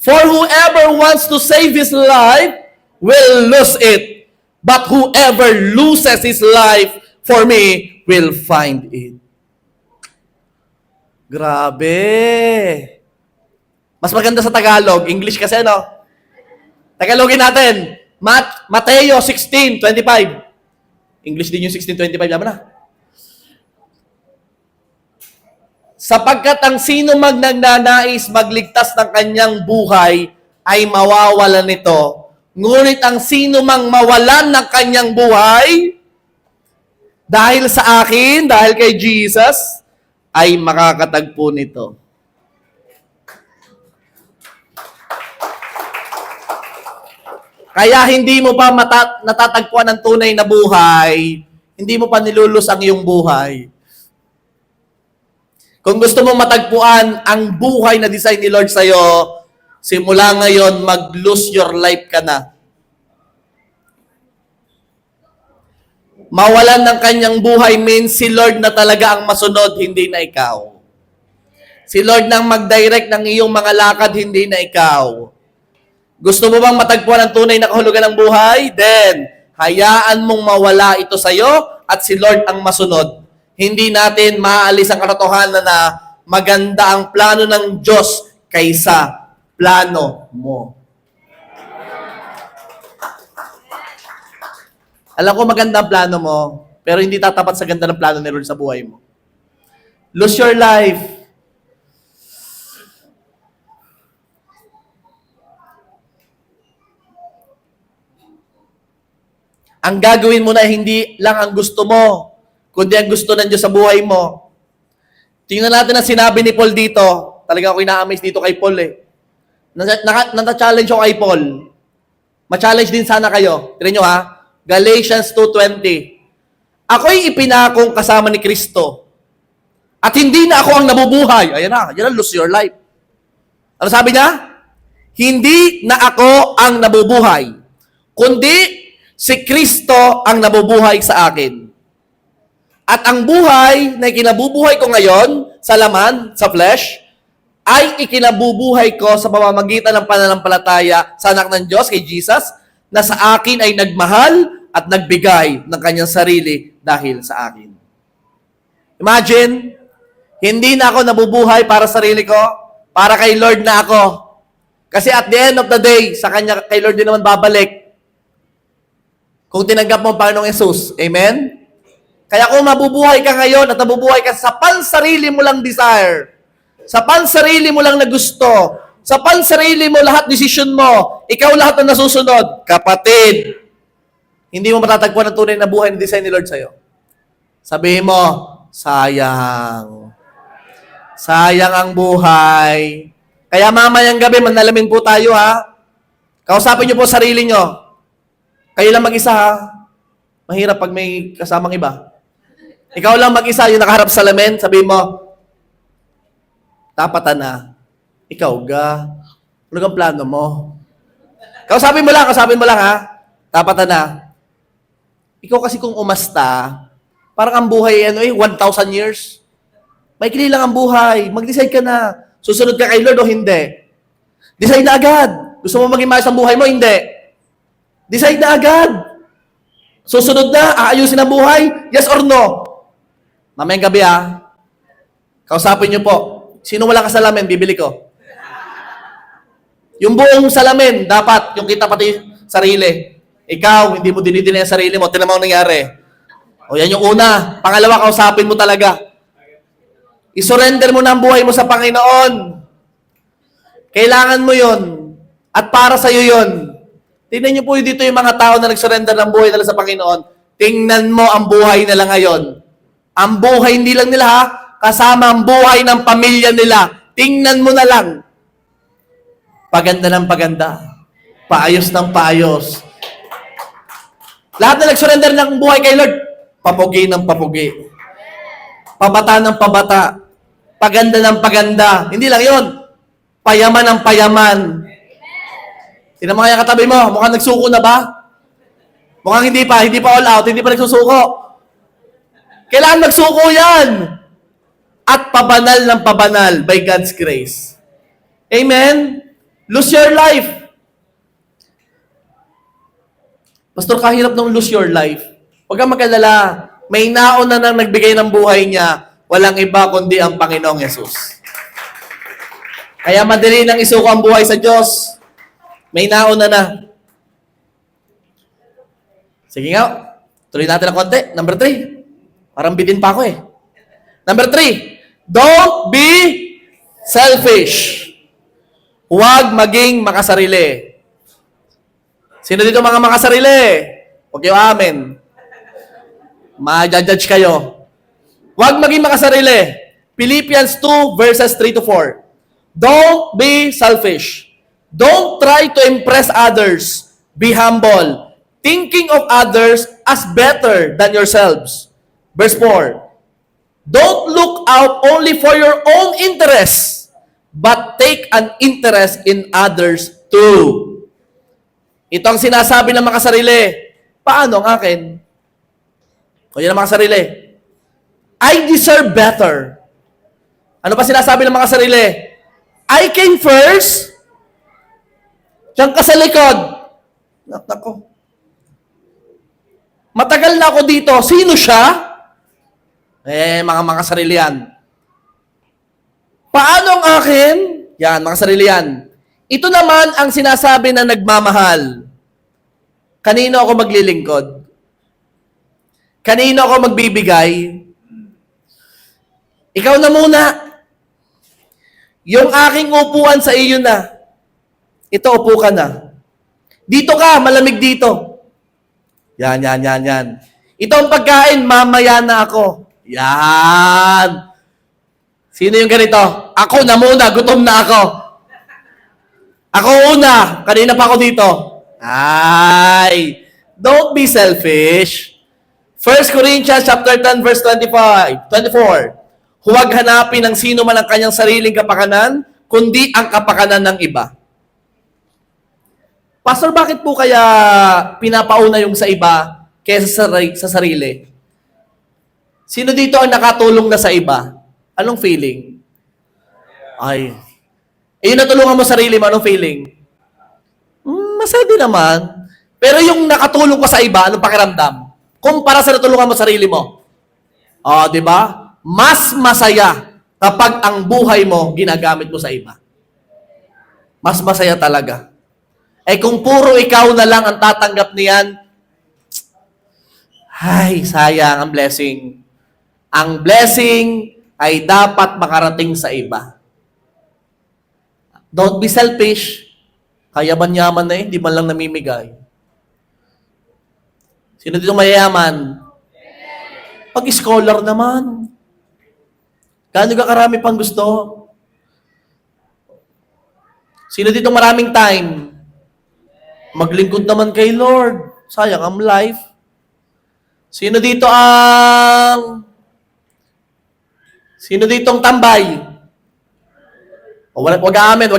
Speaker 1: For whoever wants to save his life will lose it. But whoever loses his life for me will find it. Grabe. Mas maganda sa Tagalog. English kasi, no? Tagalogin natin. Mateo 16:25. English din yung 16:25. Yaman na. Sapagkat ang sino magnanais magligtas ng kanyang buhay ay mawawalan nito. Ngunit ang sino mang mawalan ng kanyang buhay dahil sa akin, dahil kay Jesus, ay makakatagpo nito. Kaya hindi mo pa natatagpuan ng tunay na buhay, hindi mo pa nilulus ang iyong buhay. Kung gusto mong matagpuan ang buhay na design ni Lord sa'yo, simula ngayon, mag-lose your life ka na. Mawalan ng kanyang buhay means si Lord na talaga ang masunod, hindi na ikaw. Si Lord nang mag-direct ng iyong mga lakad, hindi na ikaw. Gusto mo bang matagpuan ang tunay na kahulugan ng buhay? Then, hayaan mong mawala ito sa'yo at si Lord ang masunod. Hindi natin maaalis ang katotohanan na maganda ang plano ng Diyos kaysa plano mo. Alam ko maganda ang plano mo, pero hindi tatapat sa ganda ng plano ni Lord sa buhay mo. Lose your life. Ang gagawin mo na hindi lang ang gusto mo, kundi ang gusto ng Diyos sa buhay mo. Tingnan natin ang sinabi ni Paul dito. Talaga ako ina-amaze dito kay Paul eh. Nata-challenge ako kay Paul. Ma-challenge din sana kayo. Tignan nyo ha. Galatians 2:20. Ako'y ipinakong kasama ni Kristo. At hindi na ako ang nabubuhay. Ayan na, yan ang lose your life. Ano sabi niya? Hindi na ako ang nabubuhay, kundi si Kristo ang nabubuhay sa akin. At ang buhay na ikinabubuhay ko ngayon, sa laman, sa flesh, ay ikinabubuhay ko sa pamamagitan ng pananampalataya sa anak ng Diyos, kay Jesus, na sa akin ay nagmahal at nagbigay ng kanyang sarili dahil sa akin. Imagine, hindi na ako nabubuhay para sa sarili ko, para kay Lord na ako. Kasi at the end of the day, sa kanya, kay Lord din naman babalik. Kung tinanggap mo ang Panginoong Yesus. Amen? Kaya kung mabubuhay ka ngayon at nabubuhay ka sa pansarili mo lang desire, sa pansarili mo lang na gusto, sa pansarili mo lahat decision mo, ikaw lahat ang nasusunod, kapatid, hindi mo matatagpuan ang tunay na buhay na design ni Lord sa'yo. Sabihin mo, sayang. Sayang ang buhay. Kaya mamayang gabi, manalamin po tayo ha. Kausapin niyo po sarili niyo. Kayo lang mag-isa ha. Mahirap pag may kasamang iba. Ikaw lang mag-isa, yung nakaharap sa salamin, sabihin mo, tapatan na. Ikaw ga. Ano kang plano mo? Kausapin mo lang ha. Tapatan na. Ikaw kasi kung umasta, parang ang buhay, 1,000 years. Maikli lang ang buhay. Mag-decide ka na. Susunod ka kay Lord o hindi? Decide na agad. Gusto mo maging maayos ang buhay mo? Hindi. Decide na agad. Susunod na, aayusin ang buhay? Yes or no? Mamayang gabi ha. Kausapin niyo po. Sino wala ka salamin, bibili ko. Yung buong salamin, dapat, yung kita pati sarili. Ikaw, hindi mo dinidin ang sarili mo. Tinan mo ang nangyari. O yan yung una. Pangalawa, kausapin mo talaga. I-surrender mo na ang buhay mo sa Panginoon. Kailangan mo yon. At para sa'yo yon. Tingnan niyo po dito yung mga tao na nag-surrender ng buhay nila sa Panginoon. Tingnan mo ang buhay nila ngayon. Ang buhay hindi lang nila ha, kasama ang buhay ng pamilya nila. Tingnan mo na lang. Paganda ng paganda. Paayos ng paayos. Lahat na nag-surrender ng buhay kay Lord, papugi ng papugi. Pabata ng pabata. Paganda ng paganda. Hindi lang yon. Payaman ng payaman. Tingnan mo kaya katabi mo, mukhang nagsuko na ba? Mukhang hindi pa all out, hindi pa nagsusuko. Kailangan magsuko yan. At pabanal ng pabanal by God's grace. Amen? Lose your life. Pastor, kahirap nung lose your life. Huwag kang mag-alala. May nauna nang nagbigay ng buhay niya, walang iba kundi ang Panginoong Yesus. Kaya madali nang isuko ang buhay sa Diyos. May nauna na. Sige nga. Tuloy natin ng konti. Number 3. Parang bitin pa ako eh. Number 3. Don't be selfish. Huwag maging makasarili. Sino dito mga makasarili? Huwag yung amen. Ma-judge kayo. Huwag maging makasarili. Philippians 2 verses 3 to 4. Don't be selfish. Don't try to impress others. Be humble, thinking of others as better than yourselves. Verse 4. Don't look out only for your own interests, but take an interest in others too. Ito ang sinasabi ng makasarili. Paano ang akin? O yun ang makasarili. I deserve better. Ano pa sinasabi ng makasarili? I came first. Diyan ka sa likod. Nako. Matagal na ako dito. Sino siya? Mga makasarili yan. Paano ang akin? Yan, makasarili yan. Ito naman ang sinasabi na nagmamahal. Kanino ako maglilingkod? Kanino ako magbibigay? Ikaw na muna. Yung aking upuan sa iyo na. Ito, upo ka na. Dito ka, malamig dito. Yan. Ito ang pagkain, mamaya na ako. Yan. Sino yung ganito? Ako na muna, gutom na ako. Ako una, kanina pa ako dito. Ay, don't be selfish. 1 Corinthians chapter 10 verse 24. Huwag hanapin ng sino man ang kanyang sariling kapakanan, kundi ang kapakanan ng iba. Pastor, bakit po kaya pinapauna yung sa iba kaysa sa sarili? Sino dito ang nakatulong na sa iba? Anong feeling? Ay. Yung natulungan mo sarili mo, anong feeling? Masaya din naman. Pero yung nakatulong ka sa iba, anong pakiramdam? Kumpara sa natulungan mo sarili mo. Di ba? Mas masaya kapag ang buhay mo ginagamit mo sa iba. Mas masaya talaga. Kung puro ikaw na lang ang tatanggap niyan, ay, sayang ang blessing. Ang blessing ay dapat makarating sa iba. Don't be selfish. Kaya banyaman na hindi man lang namimigay. Sino dito mayayaman? Pag-scholar naman. Gaano ka karami pang gusto? Sino dito maraming time? Maglingkod naman kay Lord. Sayang ang life. Sino dito ang tambay? Wag amen.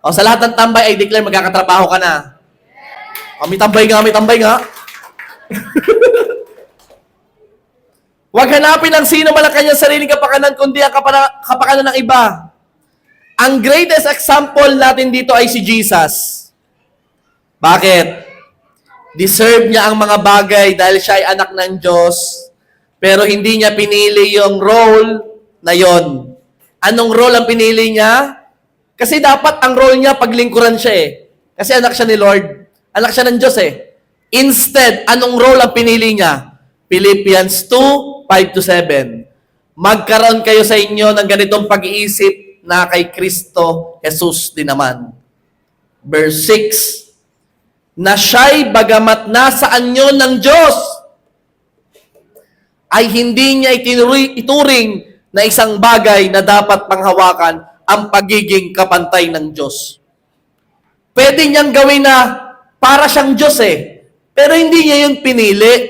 Speaker 1: Sa lahat ng tambay, I declare magkakatrabaho ka na. May tambay nga. Huwag hanapin ang sino man ang kanyang sariling kapakanan, kundi ang kapakanan ng iba. Ang greatest example natin dito ay si Jesus. Bakit? Deserve niya ang mga bagay dahil siya ay anak ng Diyos, pero hindi niya pinili yung role na yon. Anong role ang pinili niya? Kasi dapat ang role niya paglingkuran siya eh. Kasi anak siya ni Lord. Anak siya ng Diyos eh. Instead, anong role ang pinili niya? Philippians 2, 5-7. Magkaroon kayo sa inyo ng ganitong pag-iisip na kay Kristo Jesus din naman. Verse 6. Na siya'y bagamat nasa anyo ng Diyos, ay hindi niya ituring na isang bagay na dapat panghawakan ang pagiging kapantay ng Diyos. Pwede niyang gawin na para siyang Diyos eh. Pero hindi niya yun pinili.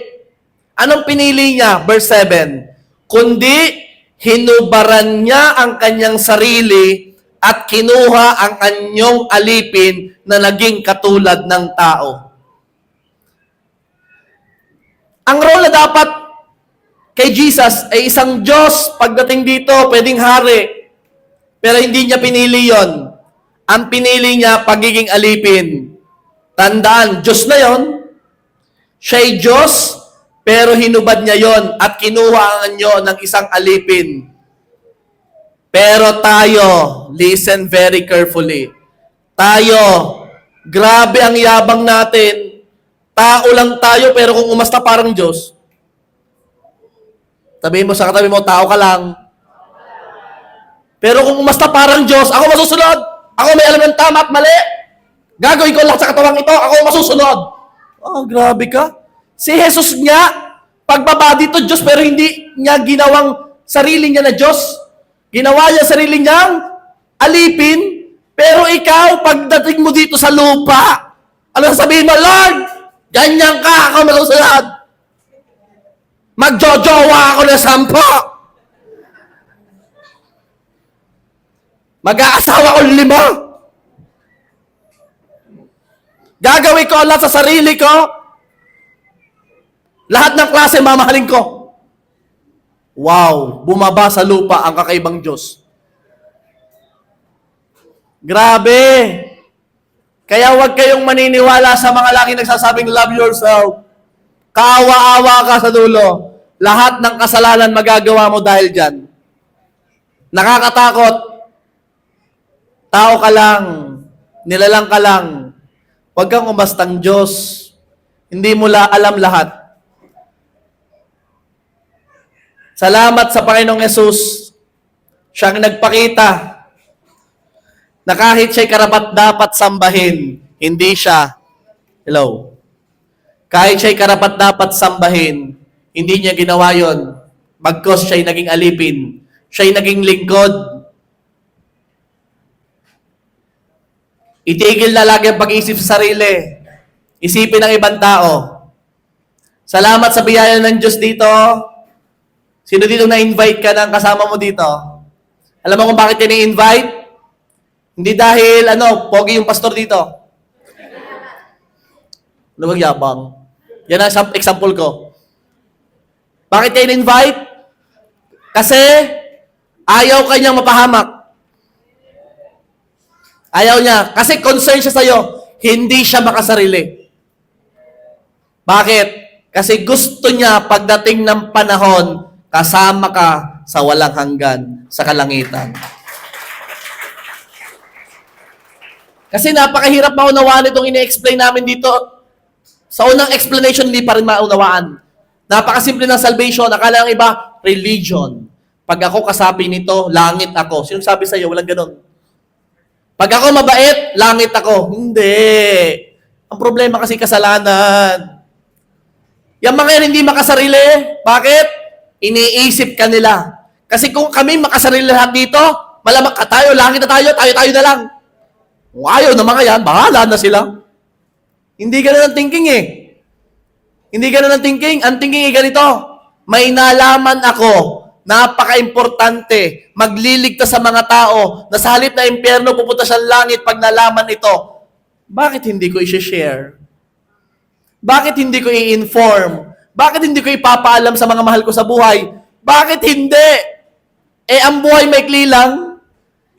Speaker 1: Anong pinili niya? Verse 7. Kundi hinubaran niya ang kanyang sarili at kinuha ang kanyang alipin na naging katulad ng tao. Ang role na dapat kay Jesus ay isang Diyos. Pagdating dito, pwedeng hari. Pero hindi niya pinili yon. Ang pinili niya, pagiging alipin. Tandaan, Diyos na yon. Siya'y Diyos, pero hinubad niya yon at kinuha ang anyo ng isang alipin. Pero tayo, listen very carefully. Tayo, grabe ang yabang natin. Tao lang tayo, pero kung umasta parang Diyos. Sabihin mo sa katabi mo, tao ka lang. Pero kung umasta parang Diyos, ako masusunod. Ako may alam ng tama at mali. Gagawin ko lahat sa katawang ito, ako masusunod. Grabe ka. Si Jesus nga, pagbaba dito Diyos, pero hindi niya ginawang sarili niya na Diyos. Ginawa niya sarili niyang alipin, pero ikaw, pagdating mo dito sa lupa, ano sabihin mo, Lord, ganyan ka, ako malusunod. Magjojowa ako ng 10. Mag-aasawa ko 5. Gagawin ko lahat sa sarili ko. Lahat ng klase mamahalin ko. Wow, bumaba sa lupa ang kakaibang Diyos. Grabe. Kaya huwag kayong maniniwala sa mga lagi nagsasabing love yourself. Kaawa-awa ka sa dulo. Lahat ng kasalanan magagawa mo dahil dyan. Nakakatakot. Tao ka lang, nilalang ka lang, huwag kang umastang Diyos. Hindi mo alam lahat. Salamat sa Panginoong Yesus. Siyang nagpakita na kahit siya'y karapat-dapat sambahin, hindi siya, kahit siya'y karapat-dapat sambahin, hindi niya ginawa yon. Bagkus siya'y naging alipin, siya'y naging lingkod. Itigil na lagi ang pag-iisip sa sarili. Isipin ng ibang tao. Salamat sa biyaya ng Diyos dito. Sino dito na-invite ka ng kasama mo dito? Alam mo kung bakit ka ni-invite? Hindi dahil, pogi yung pastor dito. Ano magyabang? Yan ang example ko. Bakit kayo in-invite? Kasi ayaw kanyang mapahamak. Ayaw niya. Kasi concern siya sa'yo. Hindi siya makasarili. Bakit? Kasi gusto niya pagdating ng panahon, kasama ka sa walang hanggan, sa kalangitan. Kasi napakahirap maunawaan itong ini-explain namin dito. Sa unang explanation, hindi pa rin maunawaan. Napakasimple ng salvation. Akala ng iba, religion. Pag ako kasabi nito, langit ako. Sino sabi sa'yo? Walang ganun. Pag ako mabait, langit ako. Hindi. Ang problema kasi kasalanan. Yung mga yan hindi makasarili. Bakit? Iniisip ka nila. Kasi kung kami makasarili lahat dito, malamang ka tayo, langit na tayo, tayo na lang. Kung ayaw na mga yan, bahala na sila. Hindi ganun ang thinking eh. Hindi ganun ang thinking. Ang thinking ay ganito. May nalaman ako. Napaka-importante. Magliligtas sa mga tao na sa halip na impyerno, pupunta siyang langit pag nalaman ito. Bakit hindi ko i-share? Bakit hindi ko i-inform? Bakit hindi ko ipapaalam sa mga mahal ko sa buhay? Bakit hindi? Ang buhay maikli lang.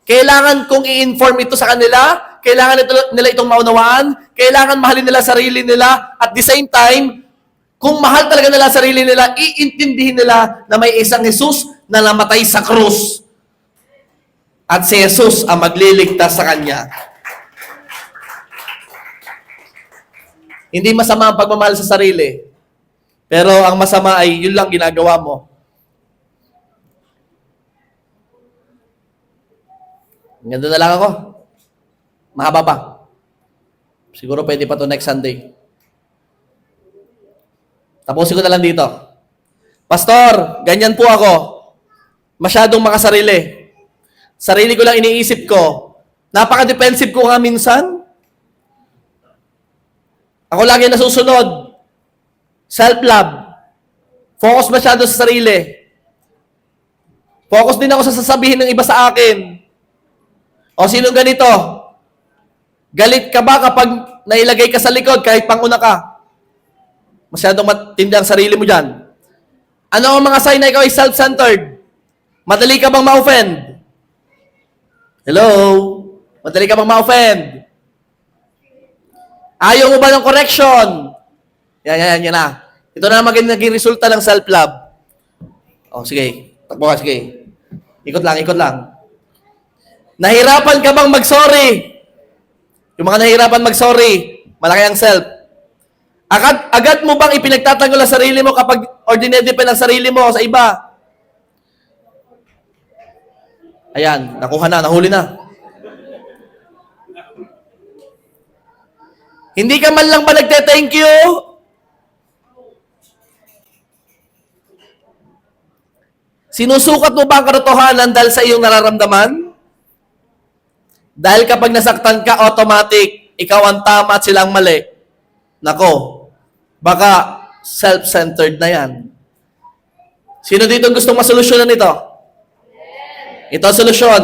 Speaker 1: Kailangan kong i-inform ito sa kanila. Kailangan nila itong maunawaan. Kailangan mahalin nila sarili nila. At the same time, kung mahal talaga nila sarili nila, iintindihin nila na may isang Jesus na namatay sa krus. At si Jesus ang magliligtas sa kanya. Hindi masama ang pagmamahal sa sarili. Pero ang masama ay yun lang ginagawa mo. Ganito na lang ako. Mahaba pa. Siguro pwede pa to next Sunday. Tapusin ko na lang dito. Pastor, ganyan po ako. Masyadong makasarili. Sarili ko lang iniisip ko. Napaka-defensive ko nga minsan. Ako lagi nasusunod. Self-love. Focus masyado sa sarili. Focus din ako sa sasabihin ng iba sa akin. O sinong ganito? Galit ka ba kapag nailagay ka sa likod kahit panguna ka? Masyadong matindi ang sarili mo dyan. Ano ang mga sign na ikaw ay self-centered? Madali ka bang ma-offend? Hello? Madali ka bang ma-offend? Ayaw mo ba ng correction? Yan na. Ito na naging resulta ng self-love. O, sige. Takbo ka, sige. Ikot lang. Nahirapan ka bang mag-sorry? Yung mga nahirapan mag-sorry, malaki ang self. Agad mo bang ipinagtatanggol ang sarili mo kapag ordinary-depend ang sarili mo sa iba? Ayan, nakuha na, nahuli na. Hindi ka man lang ba nagte-thank you? Sinusukat mo ba ang katotohanan dahil sa iyong nararamdaman? Dahil kapag nasaktan ka, automatic, ikaw ang tama at silang mali. Nako, baka self-centered na yan. Sino dito gustong masolusyonan ito? Ito ang solusyon.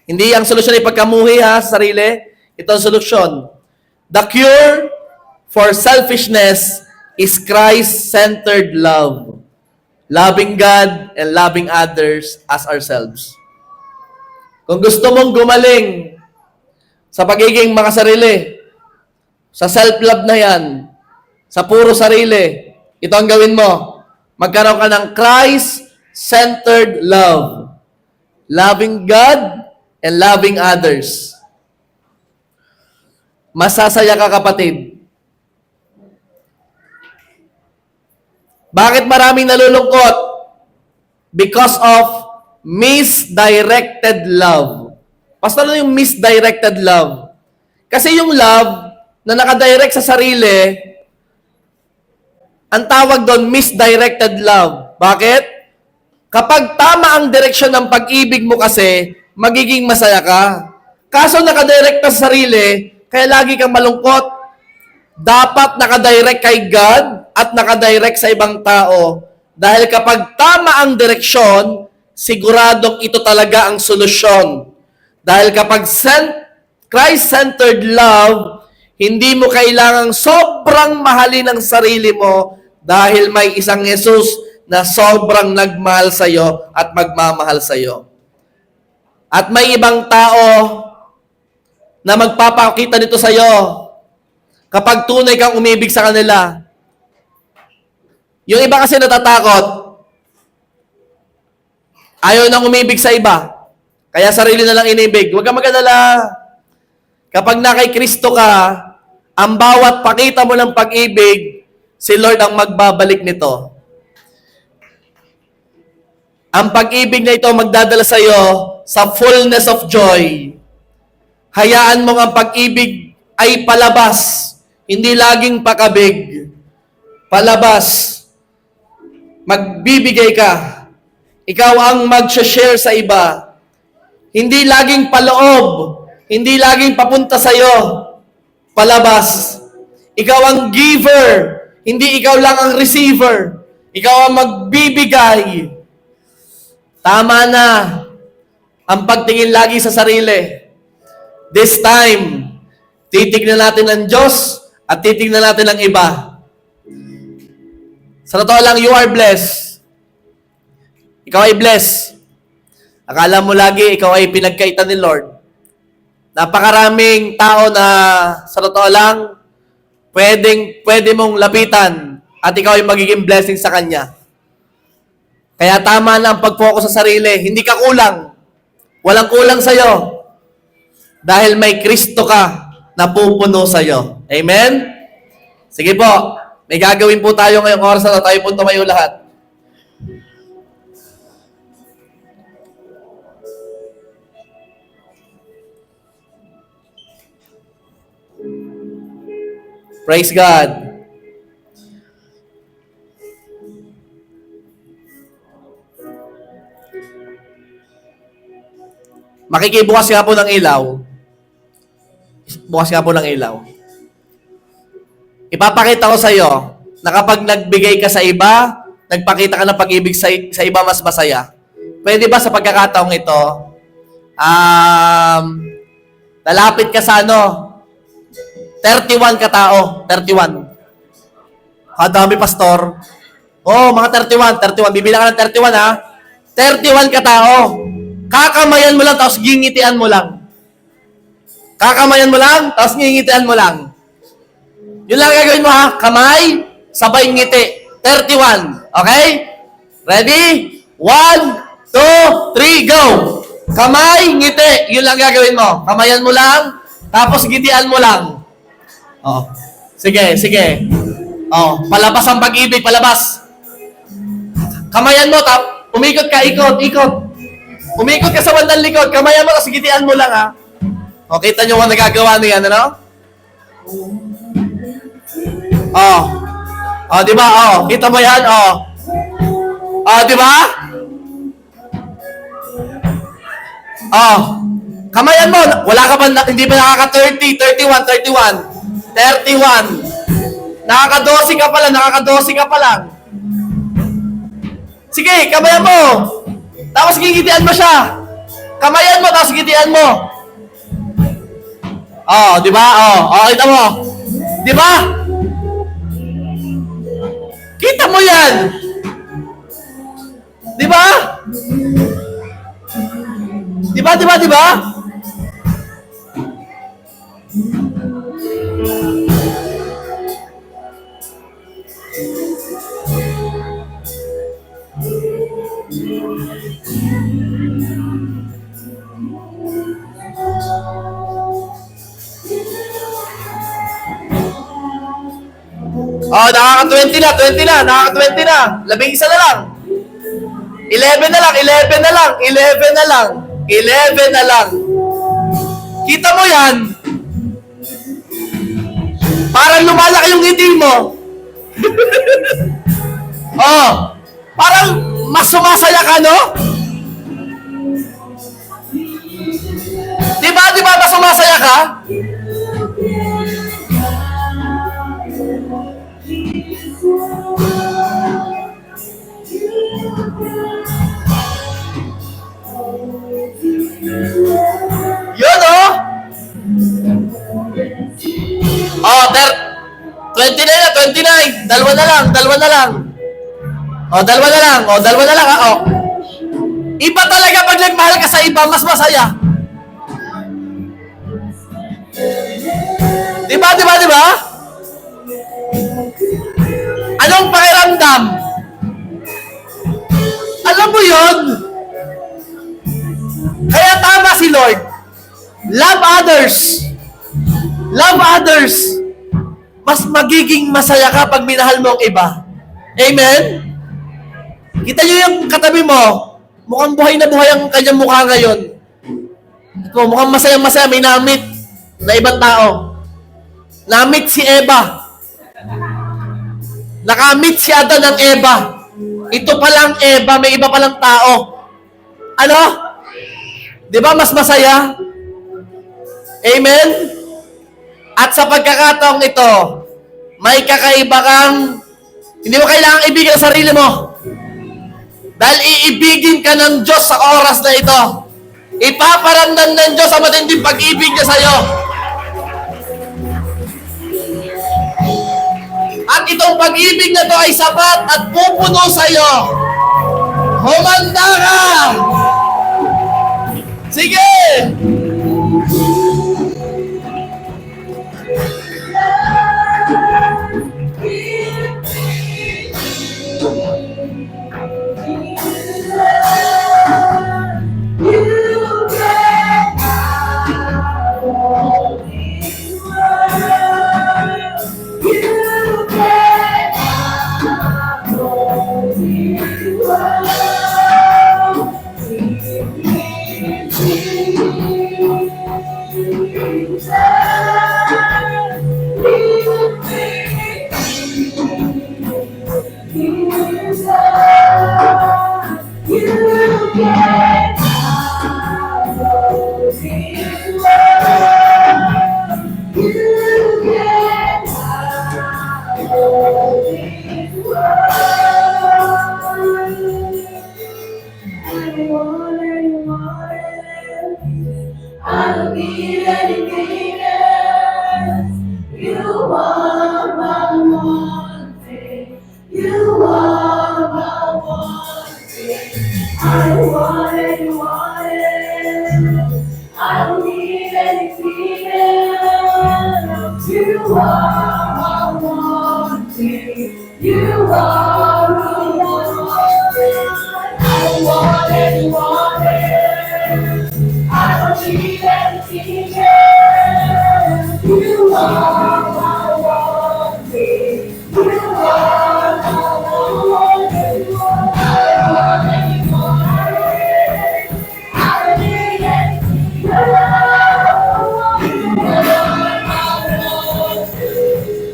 Speaker 1: Hindi ang solusyon ay pagkamuhi ha, sarili. Ito ang solusyon. The cure for selfishness is Christ-centered love. Loving God and loving others as ourselves. Kung gusto mong gumaling sa pagiging makasarili, sa self-love na yan, sa puro sarili, ito ang gawin mo. Magkaroon ka ng Christ-centered love. Loving God and loving others. Masasaya ka, kapatid. Bakit maraming nalulungkot? Because of misdirected love. Basta ano yung misdirected love? Kasi yung love na nakadirect sa sarili, ang tawag doon, misdirected love. Bakit? Kapag tama ang direksyon ng pag-ibig mo kasi, magiging masaya ka. Kaso nakadirect ka sa sarili, kaya lagi kang malungkot. Dapat nakadirect kay God at nakadirect sa ibang tao. Dahil kapag tama ang direksyon, siguradong ito talaga ang solusyon. Dahil kapag Christ-centered love, hindi mo kailangang sobrang mahalin ang sarili mo dahil may isang Jesus na sobrang nagmahal sa iyo at magmamahal sa iyo. At may ibang tao na magpapakita nito sa iyo kapag tunay kang umibig sa kanila. Yung iba kasi natatakot. Ayaw nang umibig sa iba. Kaya sarili na lang inibig. Huwag kang mag-alala. Kapag na kay Kristo ka, ang bawat pakita mo ng pag-ibig, si Lord ang magbabalik nito. Ang pag-ibig na ito magdadala sa iyo sa fullness of joy. Hayaan mo ang pag-ibig ay palabas. Hindi laging pakabig. Palabas. Magbibigay ka. Ikaw ang mag-share sa iba. Hindi laging paloob. Hindi laging papunta sa iyo. Palabas. Ikaw ang giver. Hindi ikaw lang ang receiver. Ikaw ang magbibigay. Tama na ang pagtingin lagi sa sarili. This time, titignan natin ang Diyos at titignan natin ang iba. Sa totoo lang, you are blessed. Ikaw ay blessed. Akala mo lagi, ikaw ay pinagkaitan ni Lord. Napakaraming tao na, sa totoo lang, pwede mong lapitan at ikaw ay magiging blessing sa Kanya. Kaya tama na ang pag-focus sa sarili. Hindi ka kulang. Walang kulang sa'yo. Dahil may Kristo ka na pupuno sa'yo. Amen? Sige po. May gagawin po tayo ngayong oras na tayo po tumayo lahat. Praise God. Makikibukas nga po ng ilaw. Bukas nga po ng ilaw. Ipapakita ko sa iyo na kapag nagbigay ka sa iba, nagpakita ka ng pag-ibig sa iba, mas masaya. Pwede ba sa pagkakataong ito, lalapit ka sa 31 katao. 31. Dami, pastor. Mga 31. Bibilang ka ng 31, ha? 31 katao. Kakamayan mo lang, tapos gingitian mo lang. Kakamayan mo lang, tapos ngingitian mo lang. Yun lang gagawin mo, ha? Kamay, sabay ngiti. 31. Okay? Ready? 1, 2, 3, go! Kamay, ngiti. Yun lang gagawin mo. Kamayan mo lang, tapos ngitian mo lang. Sige. Palabas ang pag-ibig, palabas. Kamayan mo, umikot ka, ikot. Umikot ka sa bandang likod, kamayan mo, tapos ngitian mo lang, ha? Kita nyo kung nagagawa niyan, ano? Di ba? Kita mo yan? Di ba? Oh, kamayan mo. Wala ka ba, hindi ba nakaka-30, 31, 31. 31. Nakaka-12 ka pa lang, nakaka-12 ka pa lang. Sige, kamayan mo. Tapos gigitian mo siya. Kamayan mo, tapos gigitian mo. Oh, di ba? Oh, kita mo. Di ba? Kita mo yan. Di ba? Di ba, di ba, di ba? Oh, nakaka-20 na, 20 na, nakaka-20 na. 11 na lang. 11 na lang, 11 na lang, 11 na lang. 11 na lang. Kita mo yan? Parang lumalaki yung ngiti mo. Oh, parang mas sumasaya ka, no? Di ba mas sumasaya ka? Yun, oh! Oh, 29 na, 29. Dalawa na lang, dalawa na lang. Oh, dalawa na lang. Oh, dalawa na lang, ha? Oh. Iba talaga pag nagmahal ka sa iba, mas masaya. Di ba, di ba, di ba? Anong pakiramdam? Alam mo yun? Kaya tama si Lord. Love others. Love others. Mas magiging masaya ka pag minahal mo ang iba. Amen? Kita nyo yung katabi mo. Mukhang buhay na buhay ang kanyang mukha ngayon. Ito, mukhang masayang-masaya. May namit na ibang tao. Namit si Eva. Nakamit si Adan ng Eva. Ito palang Eva, may iba palang tao. Ano? Di ba mas masaya? Amen? At sa pagkakataong ito, may kakaiba kang, hindi mo kailangang ibigin ang sarili mo. Dahil iibigin ka ng Diyos sa oras na ito. Ipaparamdam ng Diyos ang matinding pag-ibig niya sa'yo. At itong pag-ibig na to ay sapat at pupuno sa'yo. Humanda ka! Sige!
Speaker 2: I don't need anything else. You are my one thing. You are my one thing. I want it. I don't need anything else. You are my one thing. You are my one thing. I want it. I don't need anything else. You are my one thing. You are my one thing. I want it. I don't need anything else.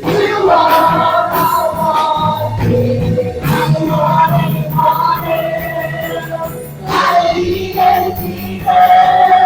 Speaker 2: You are my one thing. I don't want it. I don't need anything else.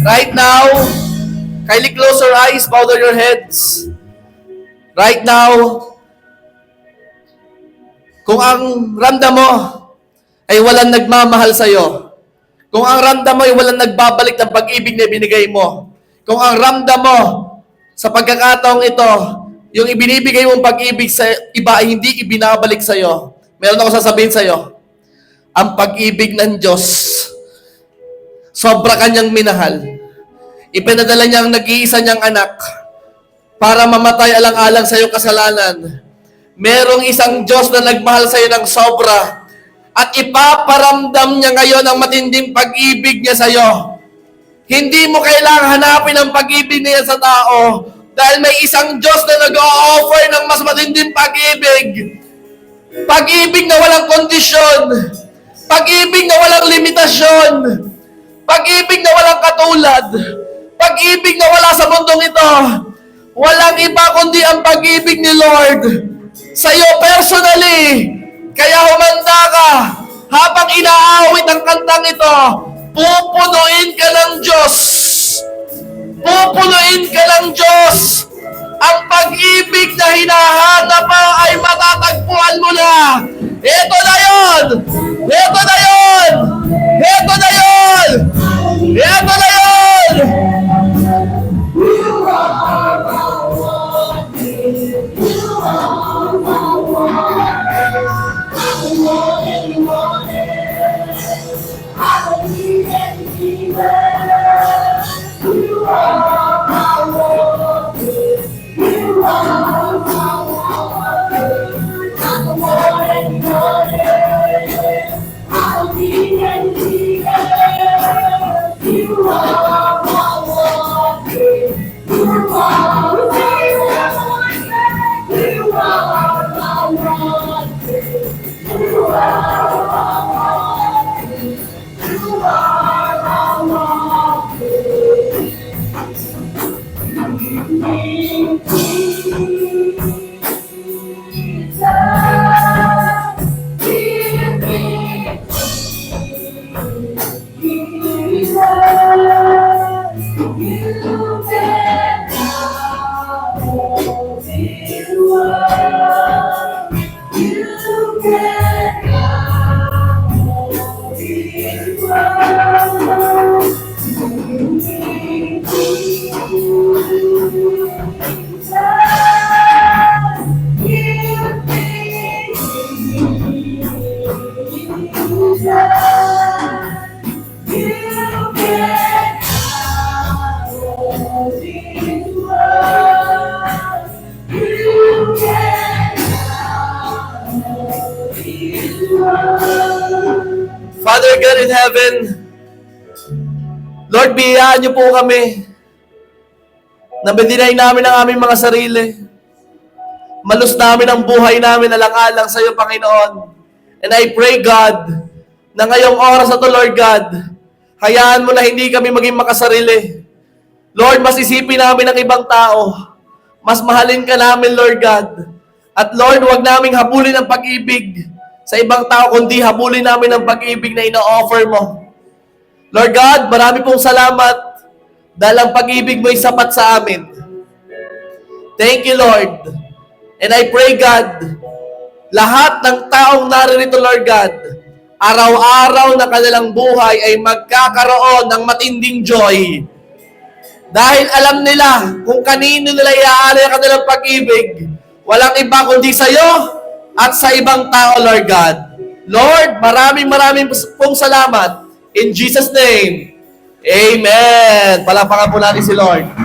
Speaker 1: Right now, kindly close your eyes, bow down your heads. Right now, kung ang ramdam mo ay walang nagmamahal sa'yo, kung ang ramdam mo ay walang nagbabalik ng pag-ibig na binigay mo, kung ang ramdam mo sa pagkakataong ito, yung ibinibigay mong pag-ibig sa iba ay hindi ibinabalik sa'yo, meron ako sasabihin sa'yo, ang pag-ibig ng Diyos, sobra kanyang minahal. Ipinadala niya ang nag-iisa niyang anak para mamatay alang-alang sa iyong kasalanan. Merong isang Diyos na nagmahal sa iyo ng sobra at ipaparamdam niya ngayon ang matinding pag-ibig niya sa iyo. Hindi mo kailangang hanapin ang pag-ibig niya sa tao dahil may isang Diyos na nag-o-offer ng mas matinding pag-ibig. Pag-ibig na walang kondisyon. Pag-ibig na walang limitasyon. Pag-ibig na walang katulad. Pag-ibig na wala sa mundong ito. Walang iba kundi ang pag-ibig ni Lord sa iyo personally. Kaya humanda ka habang inaawit ang kantang ito. Pupunuin ka ng Diyos. Pupunuin ka ng Diyos. Ang pag-ibig na hinahanap mo ay matatagpuan mo na. Ito na yun! Ito na yun! Ito na yun! Ito na yun! Father God in heaven, Lord, biyayaan niyo po kami na bedinay namin ang aming mga sarili. Malus namin ang buhay namin alang-alang sa iyo, Panginoon. And I pray, God, na ngayong oras na to, Lord God, hayaan mo na hindi kami maging makasarili. Lord, mas isipin namin ang ibang tao. Mas mahalin ka namin, Lord God. At Lord, huwag naming habulin ang pag-ibig sa ibang tao, kundi habulin namin ang pag-ibig na ino-offer mo. Lord God, marami pong salamat dahil ang pag-ibig mo ay sapat sa amin. Thank you, Lord. And I pray, God, lahat ng taong naririto, Lord God, araw-araw na kanilang buhay ay magkakaroon ng matinding joy. Dahil alam nila kung kanino nila iaari ang kanilang pag-ibig. Walang iba kundi sa iyo at sa ibang tao, Lord God. Lord, maraming pong salamat. In Jesus' name, Amen. Palakpakan po natin si Lord.